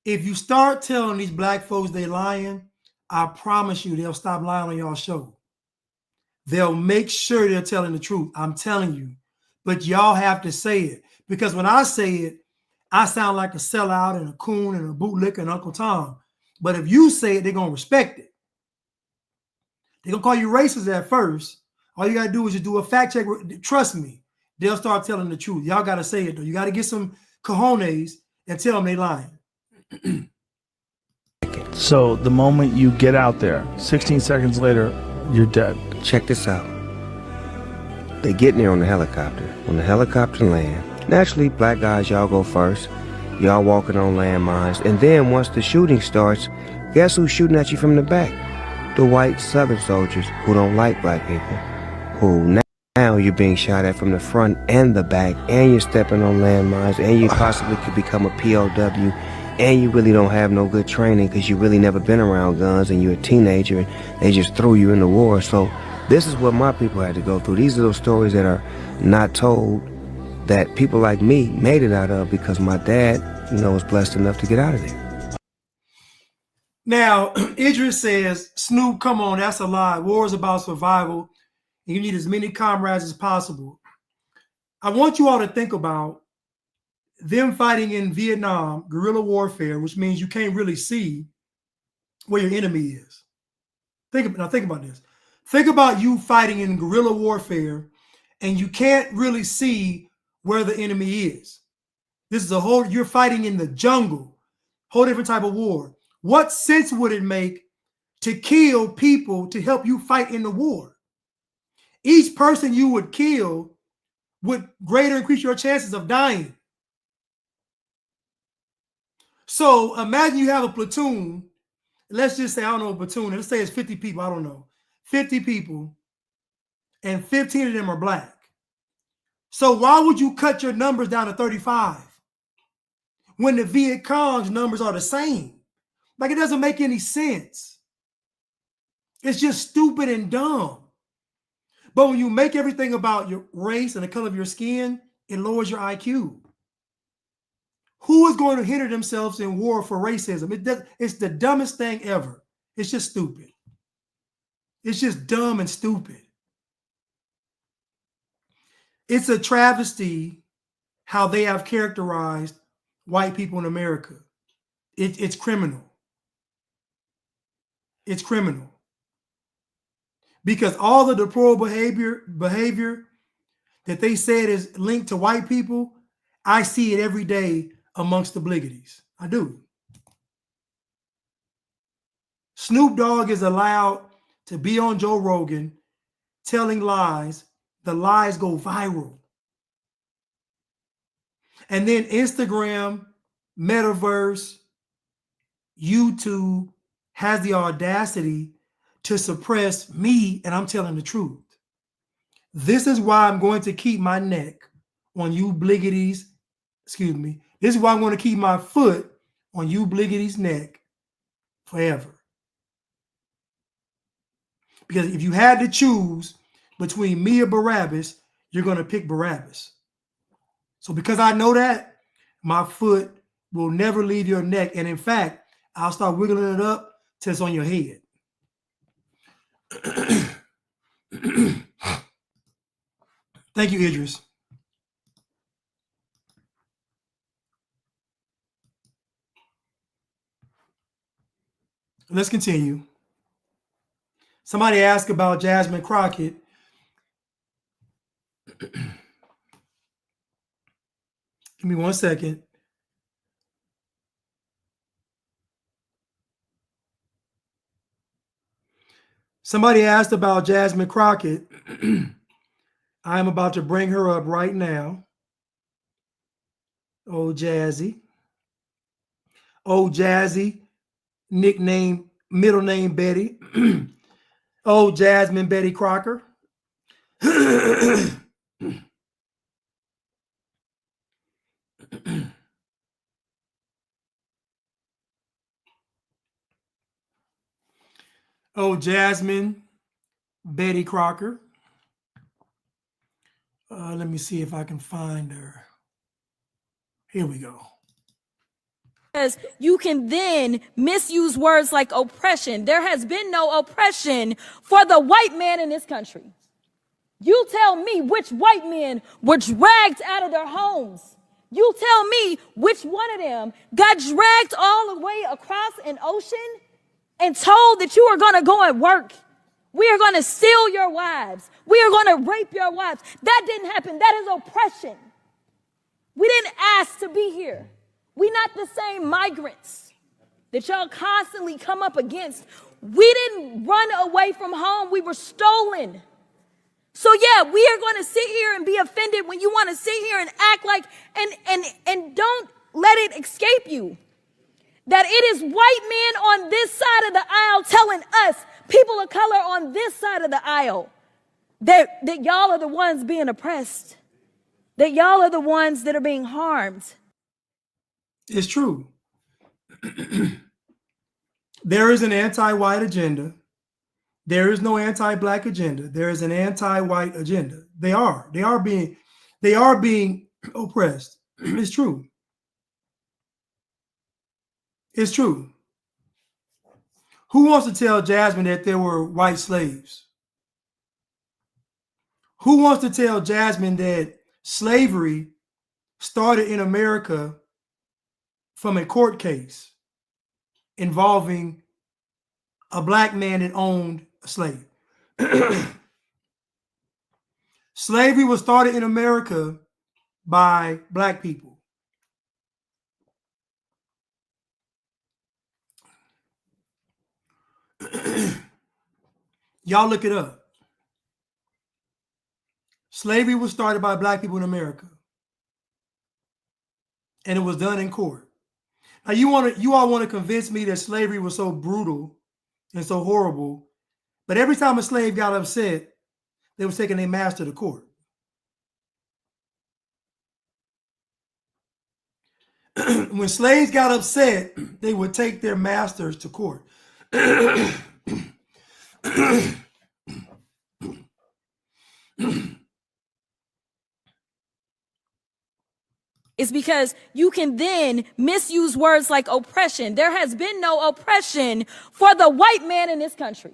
if you start telling these black folks they lying, I promise you they'll stop lying on y'all show. They'll make sure they're telling the truth. I'm telling you. But y'all have to say it. Because when I say it, I sound like a sellout and a coon and a bootlicker and Uncle Tom. But if you say it, they're going to respect it. They're going to call you racist at first. All you got to do is just do a fact check. Trust me, they'll start telling the truth. Y'all got to say it, though. You got to get some cojones and tell them they lying. So the moment you get out there, 16 seconds later, you're dead. Check this out. They get there on the helicopter. When the helicopter land, naturally, black guys, y'all go first. Y'all walking on landmines. And then once the shooting starts, guess who's shooting at you from the back? The white Southern soldiers who don't like black people. Who now you're being shot at from the front and the back, and you're stepping on landmines, and you possibly could become a POW, and you really don't have no good training because you really never been around guns and you're a teenager and they just threw you in the war. So this is what my people had to go through. These are those stories that are not told, that people like me made it out of because my dad, was blessed enough to get out of there. Now, Idris says, Snoop, come on, that's a lie. War is about survival, and you need as many comrades as possible. I want you all to think about them fighting in Vietnam, guerrilla warfare, which means you can't really see where your enemy is. Think about this. Think about you fighting in guerrilla warfare, and you can't really see where the enemy is. This is you're fighting in the jungle, whole different type of war. What sense would it make to kill people to help you fight in the war? Each person you would kill would greater increase your chances of dying. So imagine you have a platoon. Let's just say, I don't know, a platoon. Let's say it's 50 people. I don't know. 50 people, and 15 of them are black. So why would you cut your numbers down to 35 when the Viet Cong's numbers are the same? Like, it doesn't make any sense. It's just stupid and dumb. But when you make everything about your race and the color of your skin, it lowers your IQ. Who is going to hinder themselves in war for racism? It's the dumbest thing ever. It's just stupid. It's just dumb and stupid. It's a travesty how they have characterized white people in America. It's criminal. It's criminal. Because all the deplorable behavior that they said is linked to white people, I see it every day amongst the bliggities. I do. Snoop Dogg is allowed to be on Joe Rogan telling lies. The lies go viral. And then Instagram, Metaverse, YouTube has the audacity to suppress me, and I'm telling the truth. This is why I'm going to keep my neck on you bliggities. Excuse me. This is why I'm going to keep my foot on you bliggities' neck forever. Because if you had to choose between me or Barabbas, you're going to pick Barabbas. So because I know that, my foot will never leave your neck. And in fact, I'll start wiggling it up till it's on your head. Thank you, Idris. Let's continue. Somebody asked about Jasmine Crockett. Give me 1 second. Somebody asked about Jasmine Crockett. I am about to bring her up right now. Oh, Jazzy. Oh, Jazzy. Nickname, middle name Betty. Oh, Jasmine Betty Crocker. Oh, Jasmine Betty Crocker. Let me see if I can find her. Here we go. Because you can then misuse words like oppression. There has been no oppression for the white man in this country. You tell me which white men were dragged out of their homes. You tell me which one of them got dragged all the way across an ocean and told that you are going to go and work. We are going to steal your wives. We are going to rape your wives. That didn't happen. That is oppression. We didn't ask to be here. We not the same migrants that y'all constantly come up against. We didn't run away from home. We were stolen. So yeah, we are going to sit here and be offended when you want to sit here and act like, and don't let it escape you that it is white men on this side of the aisle telling us, people of color on this side of the aisle, that y'all are the ones being oppressed, that y'all are the ones that are being harmed. It's true. There is an anti-white agenda. There is no anti-black agenda. There is an anti-white agenda. They are being oppressed. It's true. It's true. Who wants to tell Jasmine that there were white slaves? Who wants to tell Jasmine that slavery started in America from a court case involving a black man that owned a slave? Slavery was started in America by black people. Y'all look it up. Slavery was started by black people in America. And it was done in court. Now you all want to convince me that slavery was so brutal and so horrible, but every time a slave got upset, they was taking their master to court. When slaves got upset, they would take their masters to court. It's because you can then misuse words like oppression. There has been no oppression for the white man in this country.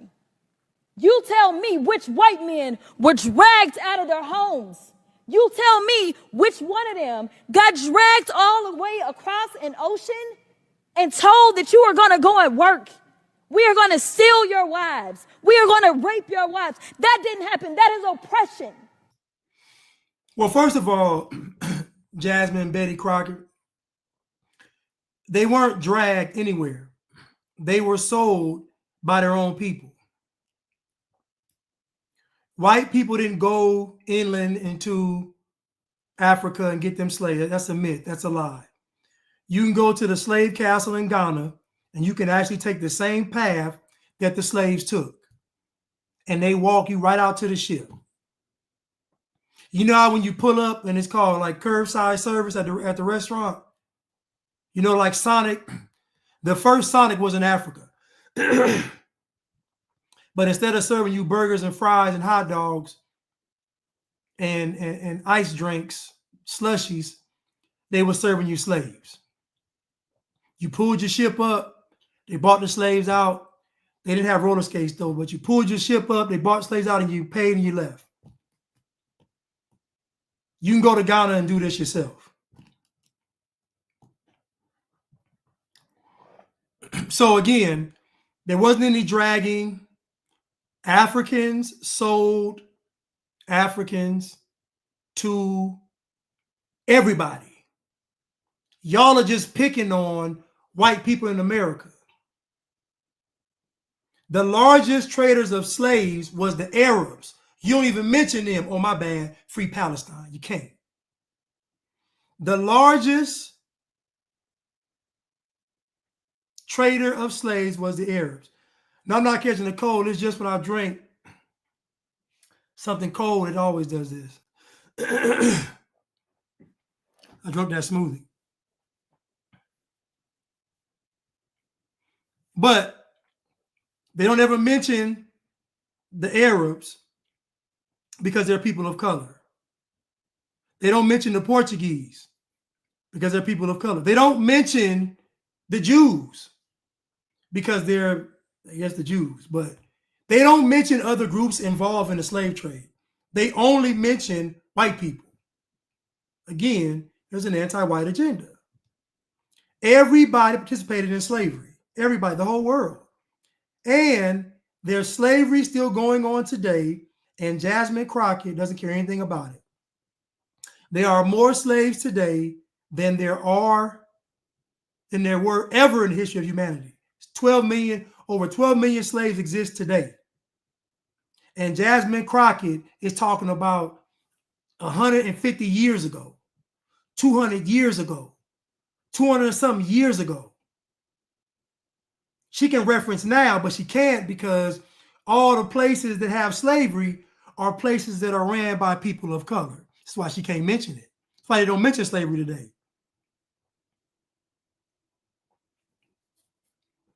You tell me which white men were dragged out of their homes. You tell me which one of them got dragged all the way across an ocean and told that you are going to go and work. We are going to steal your wives. We are going to rape your wives. That didn't happen. That is oppression. Well, first of all, Jasmine and Betty Crockett, they weren't dragged anywhere. They were sold by their own people. White people didn't go inland into Africa and get them slaves. That's a myth. That's a lie. You can go to the slave castle in Ghana and you can actually take the same path that the slaves took. And they walk you right out to the ship. You know how when you pull up and it's called like curbside service at the restaurant? You know, like Sonic, the first Sonic was in Africa. But instead of serving you burgers and fries and hot dogs and ice drinks, slushies, they were serving you slaves. You pulled your ship up, they bought the slaves out. They didn't have roller skates though, but you pulled your ship up, they bought slaves out and you paid and you left. You can go to Ghana and do this yourself. So again, there wasn't any dragging. Africans sold Africans to everybody. Y'all are just picking on white people in America. The largest traders of slaves was the Arabs. You don't even mention them. Oh, my bad. Free Palestine. You can't. The largest trader of slaves was the Arabs. Now, I'm not catching the cold. It's just when I drink something cold, it always does this. I drank that smoothie. But they don't ever mention the Arabs because they're people of color. They don't mention the Portuguese because they're people of color. They don't mention the Jews because they're, I guess, the Jews, but they don't mention other groups involved in the slave trade. They only mention white people. Again, there's an anti-white agenda. Everybody participated in slavery. Everybody, the whole world. And there's slavery still going on today, and Jasmine Crockett doesn't care anything about it. There are more slaves today than there were ever in the history of humanity. 12 million, over 12 million slaves exist today. And Jasmine Crockett is talking about 150 years ago, 200 years ago, 200 and something years ago. She can reference now, but she can't because all the places that have slavery are places that are ran by people of color. That's why she can't mention it. That's why they don't mention slavery today.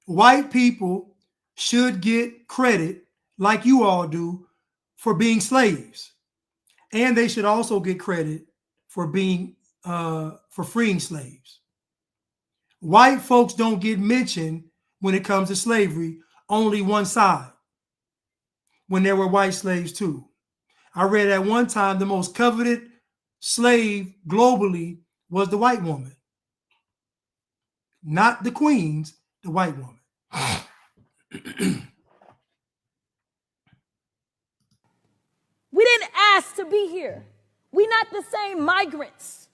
White people should get credit, like you all do, for being slaves. And they should also get credit for being for freeing slaves. White folks don't get mentioned when it comes to slavery, only one side. When there were white slaves too. I read at one time the most coveted slave globally was the white woman. Not the queens, the white woman. We didn't ask to be here. We're not the same migrants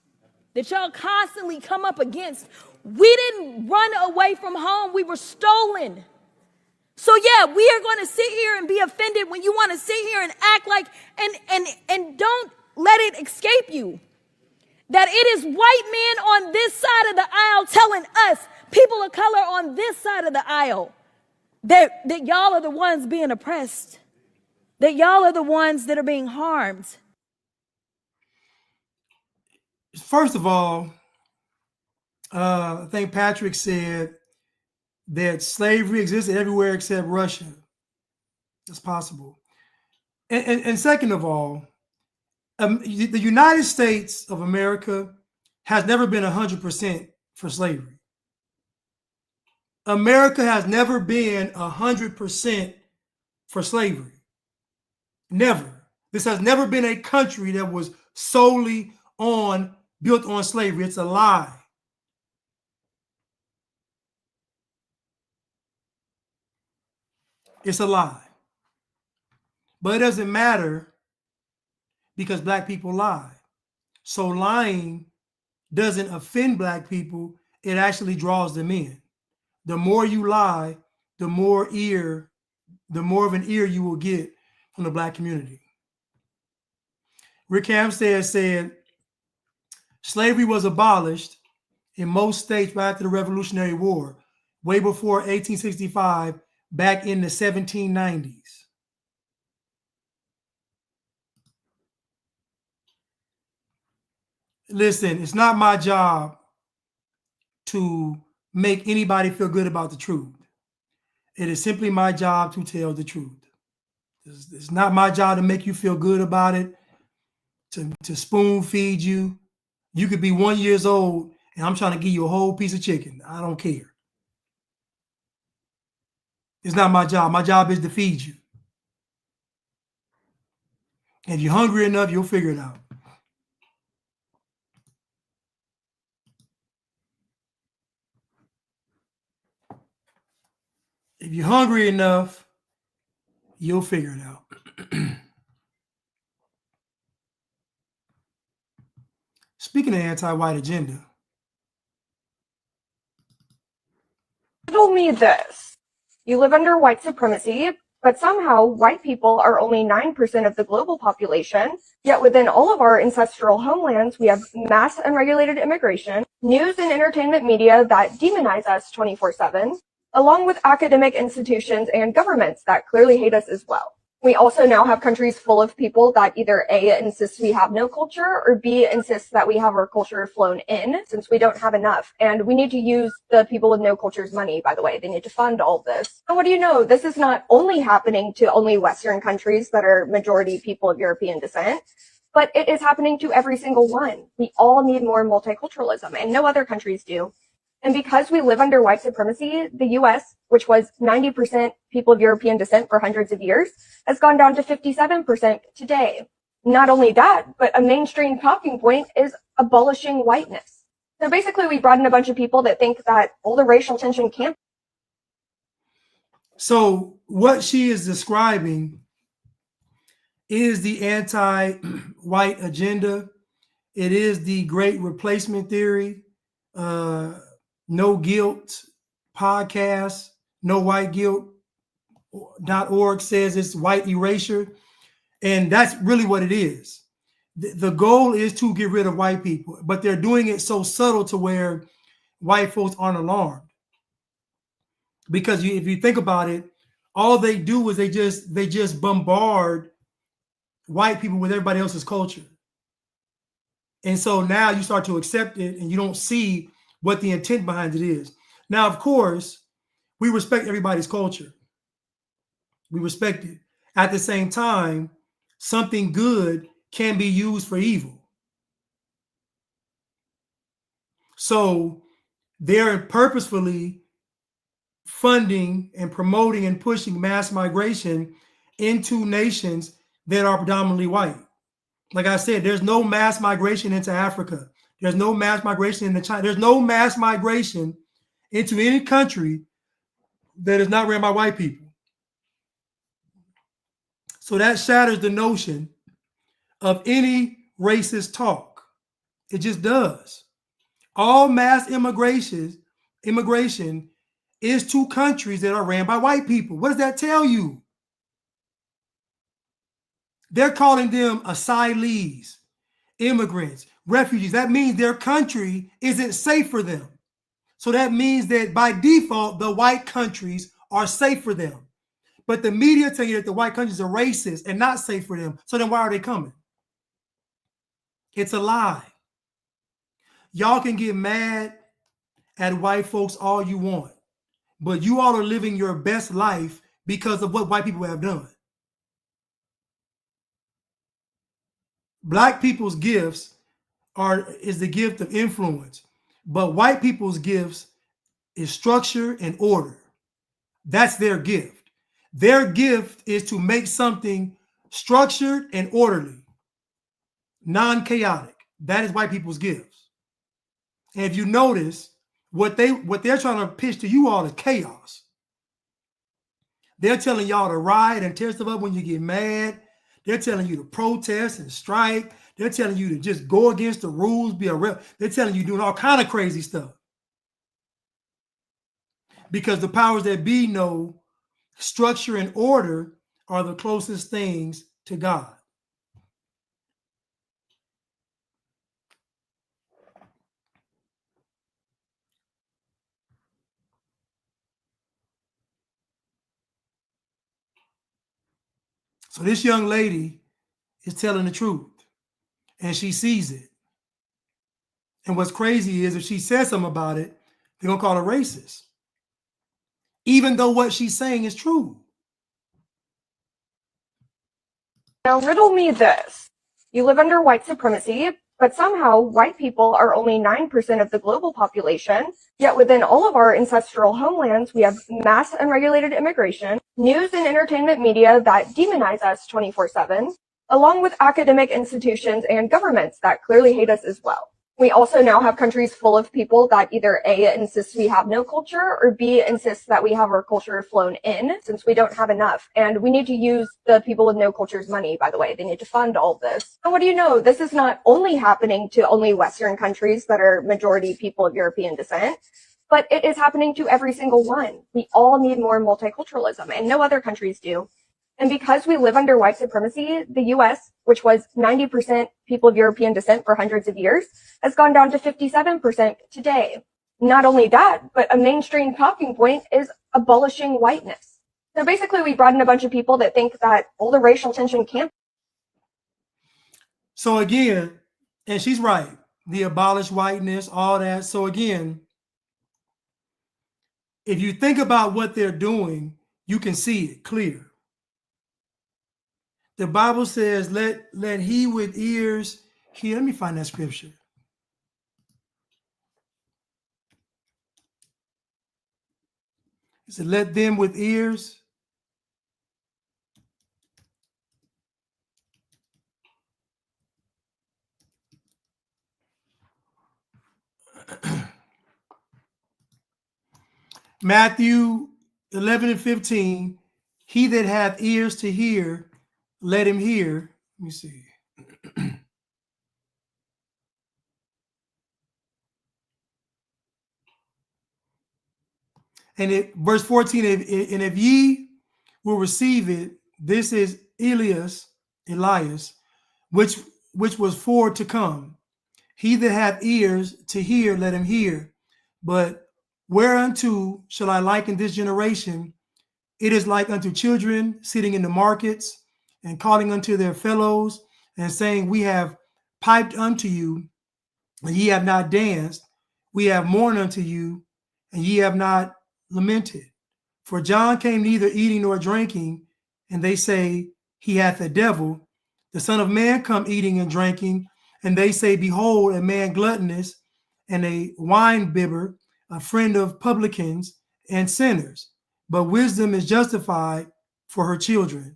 that y'all constantly come up against. We didn't run away from home. We were stolen. So yeah, we are going to sit here and be offended when you want to sit here and act like and don't let it escape you that it is white men on this side of the aisle telling us, people of color on this side of the aisle, that y'all are the ones being oppressed, that y'all are the ones that are being harmed. First of all, I think Patrick said that slavery existed everywhere except Russia. It's possible. And second of all, the United States of America has never been 100% for slavery. America has never been 100% for slavery. Never. This has never been a country that was solely built on slavery. It's a lie. It's a lie. But it doesn't matter because black people lie. So lying doesn't offend black people. It actually draws them in. The more you lie, the more of an ear you will get from the black community. Rick Hampstead said, slavery was abolished in most states right after the Revolutionary War, way before 1865, back in the 1790s. Listen, it's not my job to make anybody feel good about the truth. It is simply my job to tell the truth. It's not my job to make you feel good about it, to spoon feed you. You could be 1 year old and I'm trying to give you a whole piece of chicken. I don't care. It's not my job. My job is to feed you. And if you're hungry enough, you'll figure it out. If you're hungry enough, you'll figure it out. Speaking of anti-white agenda. Told me this. You live under white supremacy, but somehow white people are only 9% of the global population, yet within all of our ancestral homelands, we have mass unregulated immigration, news and entertainment media that demonize us 24/7, along with academic institutions and governments that clearly hate us as well. We also now have countries full of people that either A, insist we have no culture, or B, insist that we have our culture flown in, since we don't have enough. And we need to use the people with no culture's money, by the way. They need to fund all of this. And what do you know? This is not only happening to only Western countries that are majority people of European descent, but it is happening to every single one. We all need more multiculturalism, and no other countries do. And because we live under white supremacy, the US, which was 90% people of European descent for hundreds of years, has gone down to 57% today. Not only that, but a mainstream talking point is abolishing whiteness. So basically, we brought in a bunch of people that think that all the racial tension can't. So what she is describing is the anti-white agenda. It is the great replacement theory. No Guilt podcast, nowhiteguilt.org says it's white erasure. And that's really what it is. The goal is to get rid of white people, but they're doing it so subtle to where white folks aren't alarmed. Because if you think about it, all they do is they just bombard white people with everybody else's culture. And so now you start to accept it and you don't see what the intent behind it is. Now, of course, we respect everybody's culture. We respect it. At the same time, something good can be used for evil. So they're purposefully funding and promoting and pushing mass migration into nations that are predominantly white. Like I said, there's no mass migration into Africa. There's no mass migration into China. There's no mass migration into any country that is not ran by white people. So that shatters the notion of any racist talk. It just does. All mass immigration is to countries that are ran by white people. What does that tell you? They're calling them asylees. immigrants, refugees. That means their country isn't safe for them. So that means that by default, the white countries are safe for them. But the media tell you that the white countries are racist and not safe for them. So then why are they coming? It's a lie. Y'all can get mad at white folks all you want, but you all are living your best life because of what white people have done. Black people's gifts is the gift of influence, but white people's gifts is structure and order. That's their gift. Their gift is to make something structured and orderly, non-chaotic. That is white people's gifts. And if you notice, what they're trying to pitch to you all is chaos. They're telling y'all to riot and tear stuff up when you get mad. They're telling you to protest and strike. They're telling you to just go against the rules, be a rep. They're telling you doing all kind of crazy stuff. Because the powers that be know structure and order are the closest things to God. So this young lady is telling the truth, and she sees it. And what's crazy is if she says something about it, they're going to call her racist, even though what she's saying is true. Now riddle me this. You live under white supremacy, but somehow white people are only 9% of the global population, yet within all of our ancestral homelands, we have mass unregulated immigration, news and entertainment media that demonize us 24/7, along with academic institutions and governments that clearly hate us as well. We also now have countries full of people that either A, insist we have no culture, or B, insist that we have our culture flown in, since we don't have enough. And we need to use the people with no culture's money, by the way. They need to fund all this. And what do you know? This is not only happening to only Western countries that are majority people of European descent, but it is happening to every single one. We all need more multiculturalism, and no other countries do. And because we live under white supremacy, the US, which was 90% people of European descent for hundreds of years, has gone down to 57% today. Not only that, but a mainstream talking point is abolishing whiteness. So basically, we brought in a bunch of people that think that all the racial tension can't. So again, and she's right, the abolished whiteness, all that. So again, if you think about what they're doing, you can see it clear. The Bible says, let he with ears hear. Let me find that scripture. It said, let them with ears. Matthew 11:15, he that hath ears to hear, let him hear. Let me see. And verse 14, and if ye will receive it, this is Elias, which was for to come. He that hath ears to hear, let him hear. But whereunto shall I liken this generation? It is like unto children sitting in the markets and calling unto their fellows and saying, we have piped unto you, and ye have not danced. We have mourned unto you, and ye have not lamented. For John came neither eating nor drinking, and they say, he hath a devil. The Son of Man come eating and drinking, and they say, behold, a man gluttonous and a wine bibber, a friend of publicans and sinners. But wisdom is justified for her children.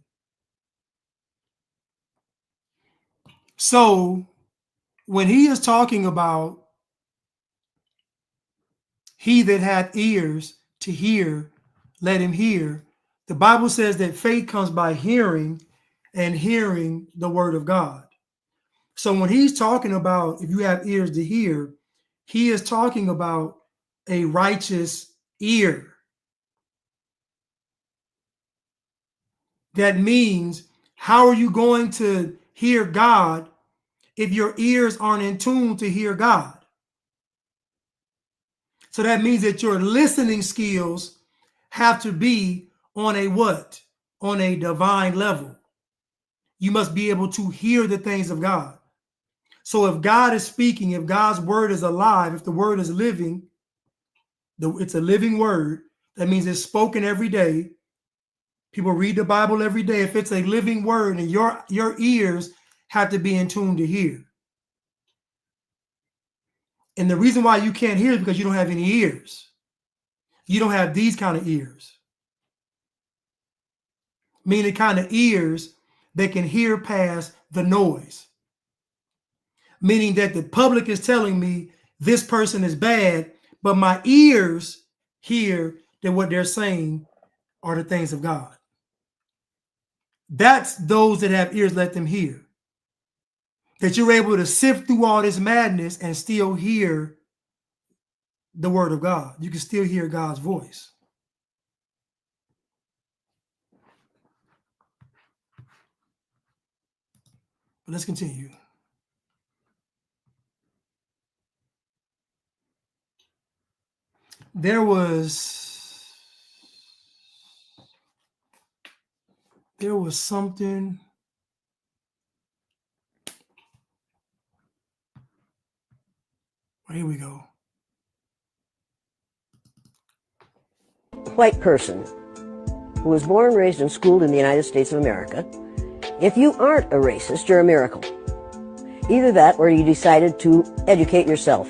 So when he is talking about he that hath ears to hear, let him hear, the Bible says that faith comes by hearing, and hearing the word of God. So when he's talking about if you have ears to hear, he is talking about a righteous ear. That means, how are you going to hear God if your ears aren't in tune to hear God. So that means that your listening skills have to be on a what? On a divine level. You must be able to hear the things of God. So if God is speaking, if God's word is alive, if the word is living, it's a living word. That means it's spoken every day. People read the Bible every day. If it's a living word, and your ears have to be in tune to hear. And the reason why you can't hear is because you don't have any ears. You don't have these kind of ears. Meaning kind of ears that can hear past the noise. Meaning that the public is telling me this person is bad, but my ears hear that what they're saying are the things of God. That's those that have ears, let them hear. That you're able to sift through all this madness and still hear the word of God. You can still hear God's voice. But let's continue. There was something. Here we go. White person who was born, raised, and schooled in the United States of America. If you aren't a racist, you're a miracle. Either that or you decided to educate yourself.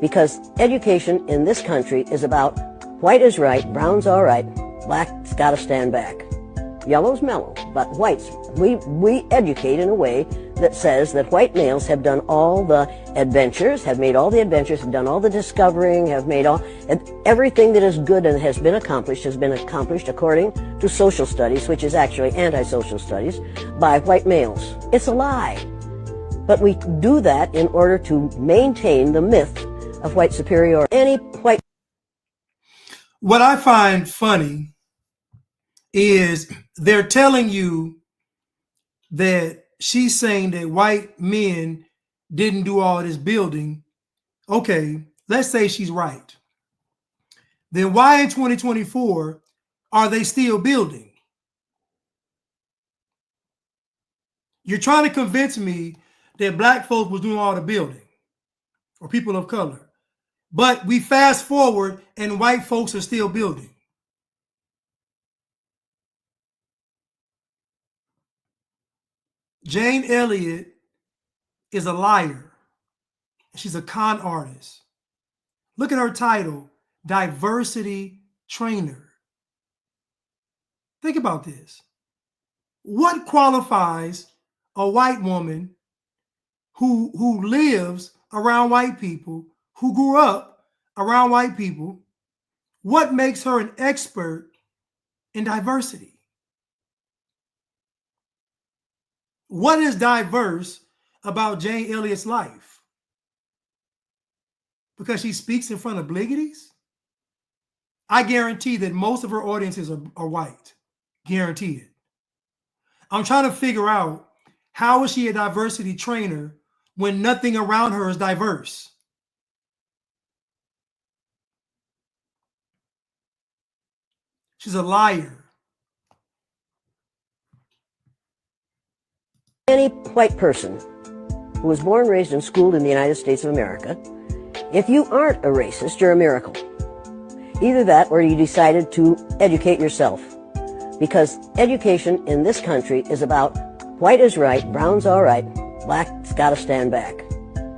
Because education in this country is about white is right, brown's all right, black's got to stand back. Yellow's mellow, but whites, we educate in a way that says that white males have done all the adventures, have made all the adventures, have done all the discovering, have made everything that is good and has been accomplished according to social studies, which is actually anti-social studies, by white males. It's a lie. But we do that in order to maintain the myth of white superiority. What I find funny is they're telling you that she's saying that white men didn't do all this building. Okay, let's say she's right. Then why in 2024 are they still building? You're trying to convince me that black folks was doing all the building, or people of color. But we fast forward and white folks are still building. Jane Elliott is a liar. She's a con artist. Look at her title, Diversity Trainer. Think about this. What qualifies a white woman who lives around white people, who grew up around white people? What makes her an expert in diversity? What is diverse about Jane Elliott's life? Because she speaks in front of bliggities? I guarantee that most of her audiences are white. Guarantee it. I'm trying to figure out, how is she a diversity trainer when nothing around her is diverse? She's a liar. Any white person who was born, raised, and schooled in the United States of America, if you aren't a racist, you're a miracle. Either that or you decided to educate yourself. Because education in this country is about white is right, brown's all right, black's got to stand back.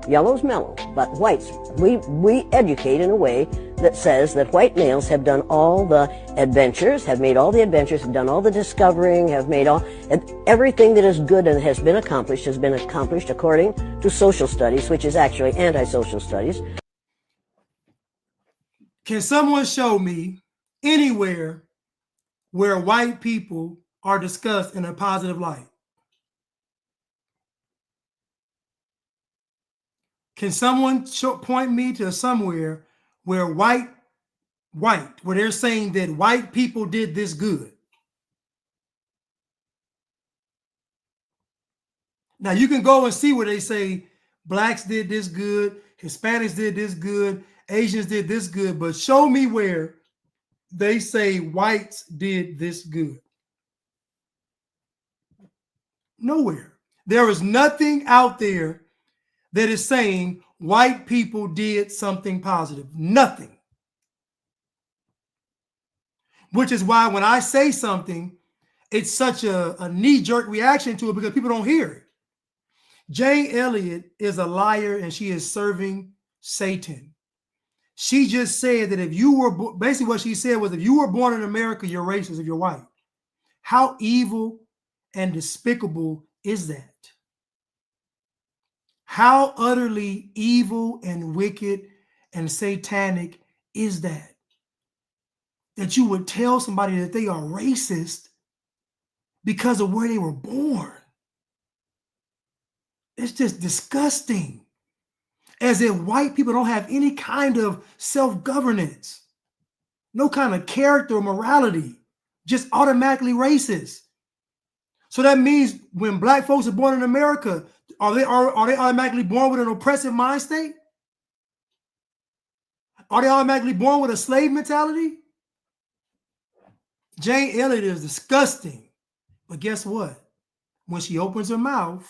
Yellow's mellow, but whites, we educate in a way that says that white males have done all the adventures, have made all the adventures, have done all the discovering, have made everything that is good and has been accomplished according to social studies, which is actually anti-social studies. Can someone show me anywhere where white people are discussed in a positive light? Can someone point me to somewhere where where they're saying that white people did this good? Now you can go and see where they say blacks did this good, Hispanics did this good, Asians did this good, but show me where they say whites did this good. Nowhere. There is nothing out there that is saying white people did something positive. Nothing. Which is why when I say something, it's such a knee-jerk reaction to it because people don't hear it. Jane Elliott is a liar and she is serving Satan. She just said that if you were, basically what she said was if you were born in America, you're racist if you're white. How evil and despicable is that? How utterly evil and wicked and satanic is that? That you would tell somebody that they are racist because of where they were born. It's just disgusting. As if white people don't have any kind of self-governance, no kind of character or morality, just automatically racist. So that means when black folks are born in America, are they automatically born with an oppressive mind state? Are they automatically born with a slave mentality? Jane Elliott is disgusting. But guess what? When she opens her mouth,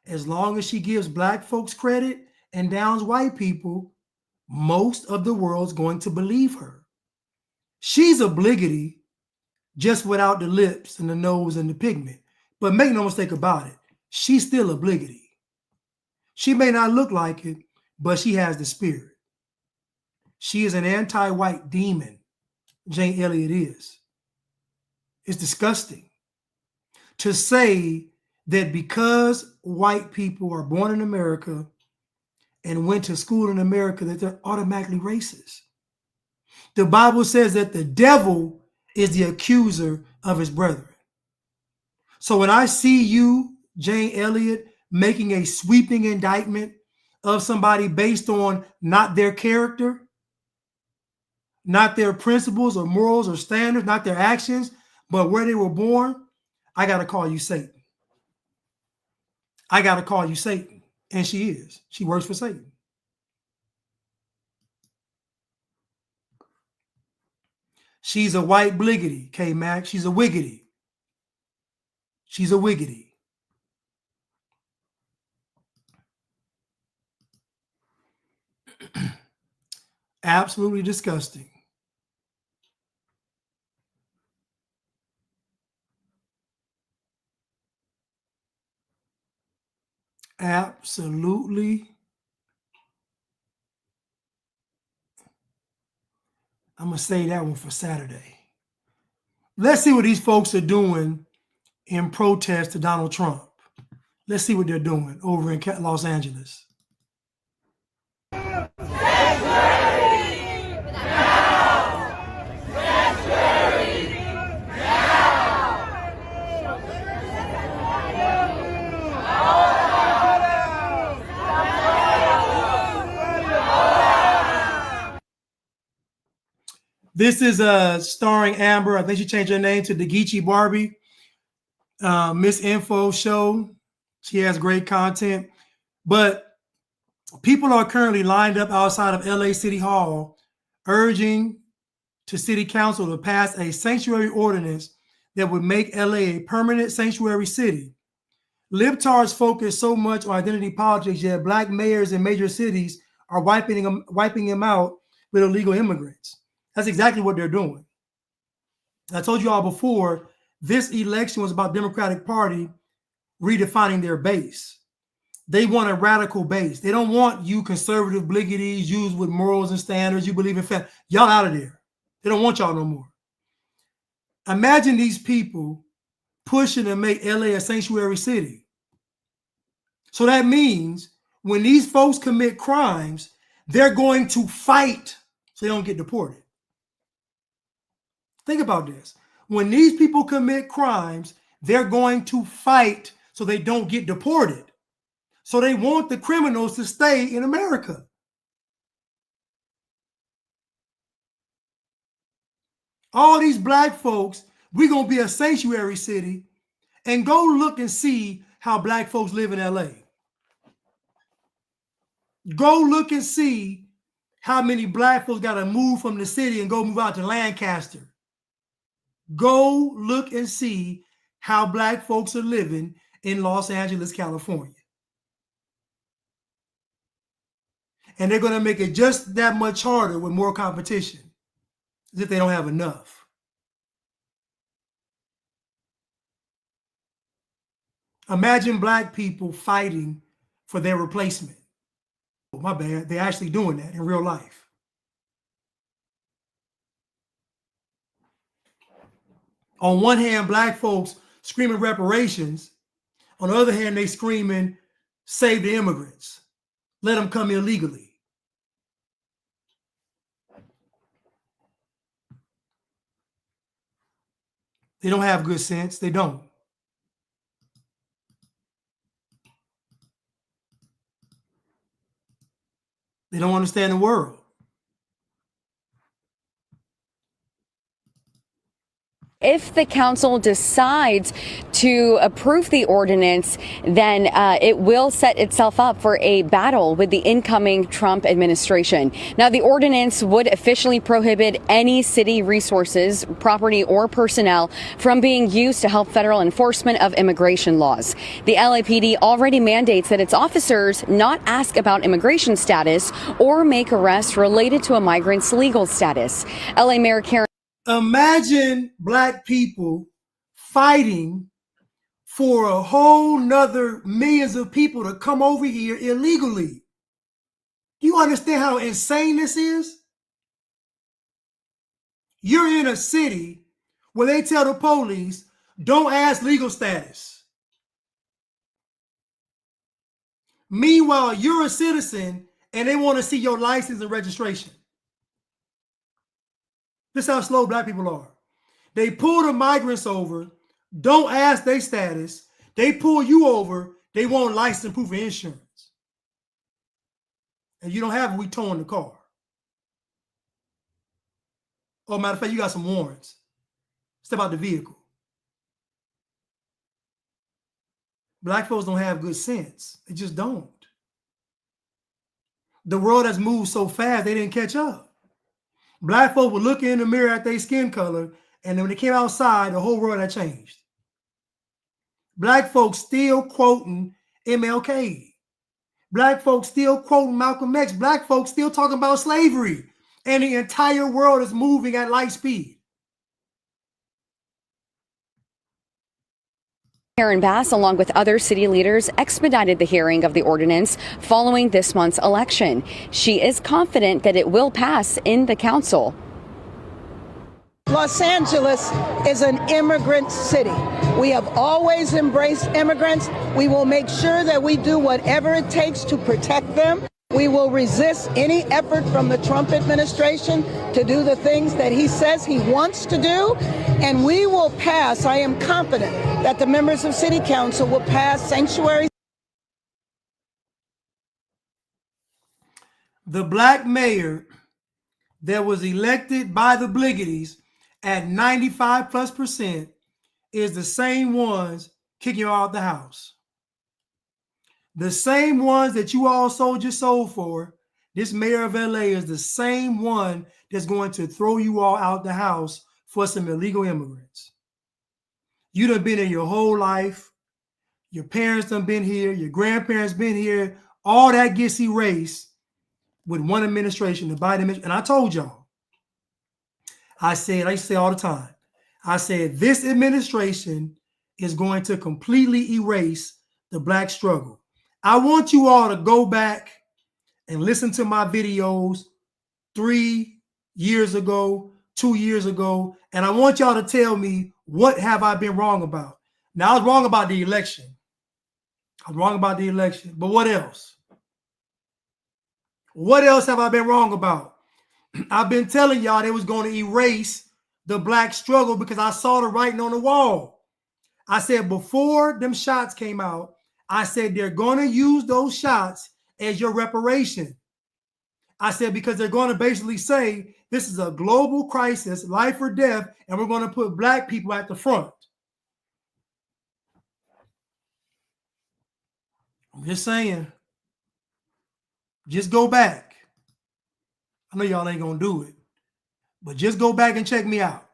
as long as she gives black folks credit and downs white people, most of the world's going to believe her. She's obligatory, just without the lips and the nose and the pigment. But make no mistake about it, she's still obligatory. She may not look like it, but she has the spirit. She is an anti-white demon. Jane Elliott is. It's disgusting to say that because white people are born in America and went to school in America, that they're automatically racist. The Bible says that the devil is the accuser of his brethren. So when I see you, Jane Elliott, making a sweeping indictment of somebody based on not their character, not their principles or morals or standards, not their actions, but where they were born, I got to call you Satan. I got to call you Satan. And she is. She works for Satan. She's a white bliggity, K-Mac. She's a wiggity. She's a wiggity. Absolutely disgusting. Absolutely. I'm going to say that one for Saturday. Let's see what these folks are doing in protest to Donald Trump. Let's see what they're doing over in Los Angeles. This is starring Amber. I think she changed her name to Dagechi Barbie. Miss Info show. She has great content. But people are currently lined up outside of LA City Hall urging to City Council to pass a sanctuary ordinance that would make LA a permanent sanctuary city. Libtards focus so much on identity politics, yet black mayors in major cities are wiping them out with illegal immigrants. That's exactly what they're doing. I told you all before, this election was about Democratic Party redefining their base. They want a radical base. They don't want you conservative bliggities, used with morals and standards. You believe in family. Y'all out of there. They don't want y'all no more. Imagine these people pushing to make LA a sanctuary city. So that means when these folks commit crimes, they're going to fight so they don't get deported. Think about this. When these people commit crimes, they're going to fight so they don't get deported. So they want the criminals to stay in America. All these black folks, we're going to be a sanctuary city, and go look and see how black folks live in LA. Go look and see how many black folks got to move from the city and go move out to Lancaster. Go look and see how black folks are living in Los Angeles, California. And they're going to make it just that much harder with more competition, as if they don't have enough. Imagine black people fighting for their replacement. Oh, my bad. They're actually doing that in real life. On one hand, black folks screaming reparations. On the other hand, they screaming, save the immigrants. Let them come illegally. They don't have good sense. They don't. They don't understand the world. If the council decides to approve the ordinance, then it will set itself up for a battle with the incoming Trump administration. Now, the ordinance would officially prohibit any city resources, property, or personnel from being used to help federal enforcement of immigration laws. The LAPD already mandates that its officers not ask about immigration status or make arrests related to a migrant's legal status. LA Mayor Karen. Imagine black people fighting for a whole nother millions of people to come over here illegally. Do you understand how insane this is? You're in a city where they tell the police, don't ask legal status. Meanwhile, you're a citizen and they want to see your license and registration. This is how slow black people are. They pull the migrants over, don't ask their status. They pull you over, they want license, proof of insurance. And you don't have it, we towing the car. Oh, matter of fact, you got some warrants. Step out the vehicle. Black folks don't have good sense. They just don't. The world has moved so fast, they didn't catch up. Black folk were looking in the mirror at their skin color, and then when they came outside, the whole world had changed. Black folks still quoting MLK. Black folks still quoting Malcolm X. Black folks still talking about slavery. And the entire world is moving at light speed. Karen Bass, along with other city leaders, expedited the hearing of the ordinance following this month's election. She is confident that it will pass in the council. Los Angeles is an immigrant city. We have always embraced immigrants. We will make sure that we do whatever it takes to protect them. We will resist any effort from the Trump administration to do the things that he says he wants to do. And we will pass, I am confident that the members of City Council will pass sanctuary. The black mayor that was elected by the Bliggities at 95+% is the same ones kicking you out the house. The same ones that you all sold your soul for, this mayor of LA is the same one that's going to throw you all out the house for some illegal immigrants. You done been here your whole life. Your parents done been here. Your grandparents been here. All that gets erased with one administration, the Biden administration. And I told y'all, I used to say all the time, I said, this administration is going to completely erase the black struggle. I want you all to go back and listen to my videos 3 years ago, 2 years ago, and I want y'all to tell me, what have I been wrong about? Now, I was wrong about the election. I was wrong about the election, but what else? What else have I been wrong about? I've been telling y'all they was going to erase the black struggle because I saw the writing on the wall. I said before them shots came out, I said they're going to use those shots as your reparation. I said because they're going to basically say this is a global crisis, life or death, and we're going to put black people at the front. I'm just saying. Just go back. I know y'all ain't gonna do it, but just go back and check me out.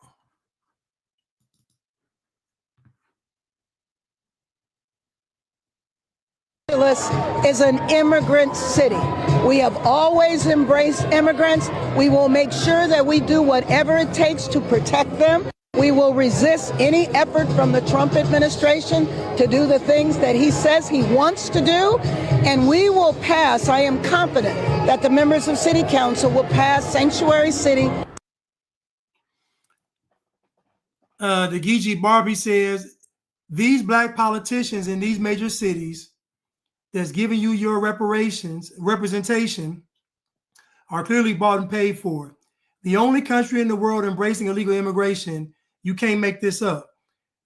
Is an immigrant city. We have always embraced immigrants. We will make sure that we do whatever it takes to protect them. We will resist any effort from the Trump administration to do the things that he says he wants to do. And we will pass, I am confident that the members of City Council will pass Sanctuary City. The Gigi Barbie says, these black politicians in these major cities that's giving you your representation are clearly bought and paid for. The only country in the world embracing illegal immigration, you can't make this up.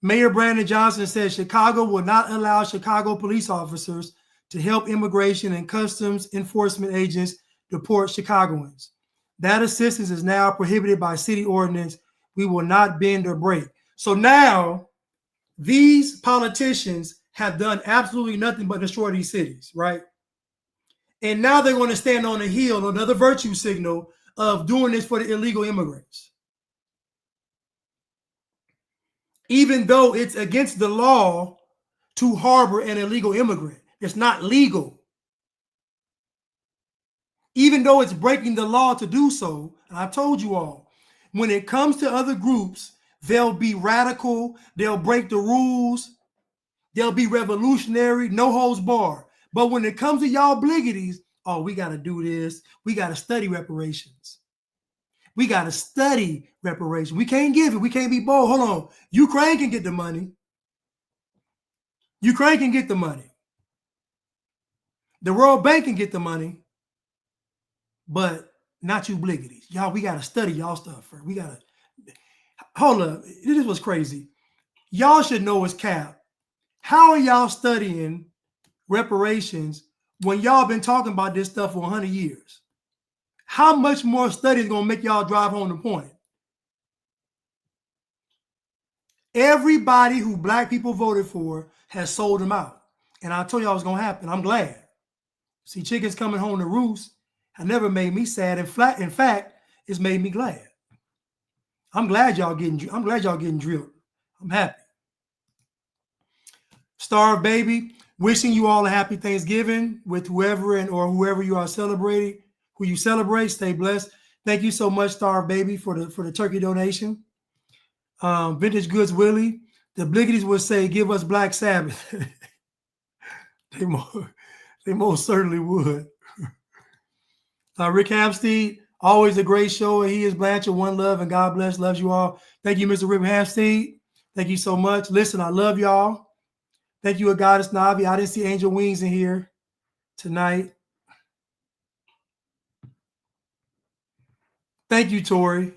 Mayor Brandon Johnson said Chicago will not allow Chicago police officers to help immigration and customs enforcement agents deport Chicagoans. That assistance is now prohibited by city ordinance. We will not bend or break. So now these politicians have done absolutely nothing but destroy these cities, right? And now they're going to stand on the hill, another virtue signal of doing this for the illegal immigrants. Even though it's against the law to harbor an illegal immigrant. It's not legal. Even though it's breaking the law to do so, and I told you all, when it comes to other groups, they'll be radical, they'll break the rules, they'll be revolutionary, no holds barred. But when it comes to y'all bliggities, oh, we got to do this. We got to study reparations. We got to study reparations. We can't give it. We can't be bold. Hold on. Ukraine can get the money. Ukraine can get the money. The World Bank can get the money, but not you bliggities. Y'all, we got to study y'all stuff first. We got to, hold up. This was crazy. Y'all should know it's cap. How are y'all studying reparations when y'all been talking about this stuff for 100 years? How much more study is going to make y'all drive home the point? Everybody who black people voted for has sold them out. And I told y'all it was going to happen. I'm glad. See, chickens coming home to roost have never made me sad. In fact, it's made me glad. I'm glad y'all getting drilled. I'm happy. Star Baby, wishing you all a happy Thanksgiving with whoever whoever you are celebrating, who you celebrate. Stay blessed. Thank you so much, Star Baby, for the turkey donation. Vintage Goods Willie, the bliggities would say, give us Black Sabbath. They most certainly would. Rick Hamsteed, always a great show. He is Blanchard, one love, and God bless, loves you all. Thank you, Mr. Rick Hamsteed. Thank you so much. Listen, I love y'all. Thank you, Goddess Navi. I didn't see Angel Wings in here tonight. Thank you, Tori.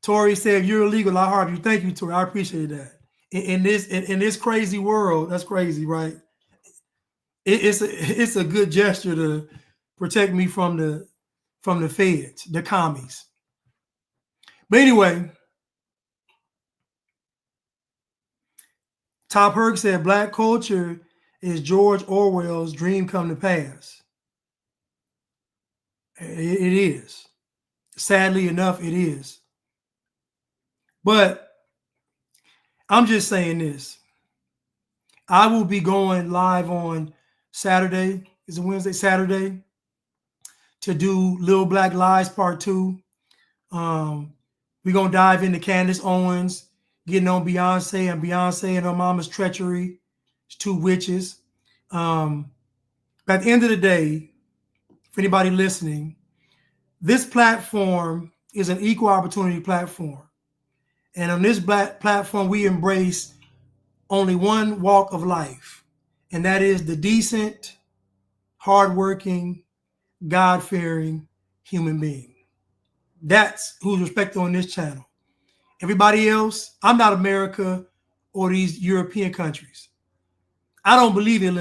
Tori said, if you're illegal, I harm you. Thank you, Tori. I appreciate that. In this crazy world, that's crazy, right? It's a good gesture to protect me from the feds, the commies. But anyway, Top Herc said black culture is George Orwell's dream come to pass. It is. Sadly enough, it is. But I'm just saying this. I will be going live on Saturday. Is it Wednesday? Saturday. To do Lil Black Lies Part 2. We're going to dive into Candace Owens, getting on Beyonce and her mama's treachery. It's two witches. But at the end of the day, for anybody listening, this platform is an equal opportunity platform. And on this platform, we embrace only one walk of life, and that is the decent, hardworking, God-fearing human being. That's who's respected on this channel. Everybody else, I'm not America or these European countries. I don't believe in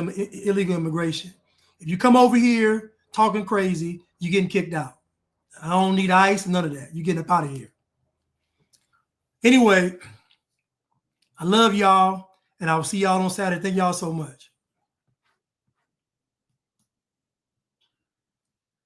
illegal immigration. If you come over here talking crazy, you're getting kicked out. I don't need ICE, none of that. You're getting up out of here. Anyway, I love y'all, and I will see y'all on Saturday. Thank y'all so much.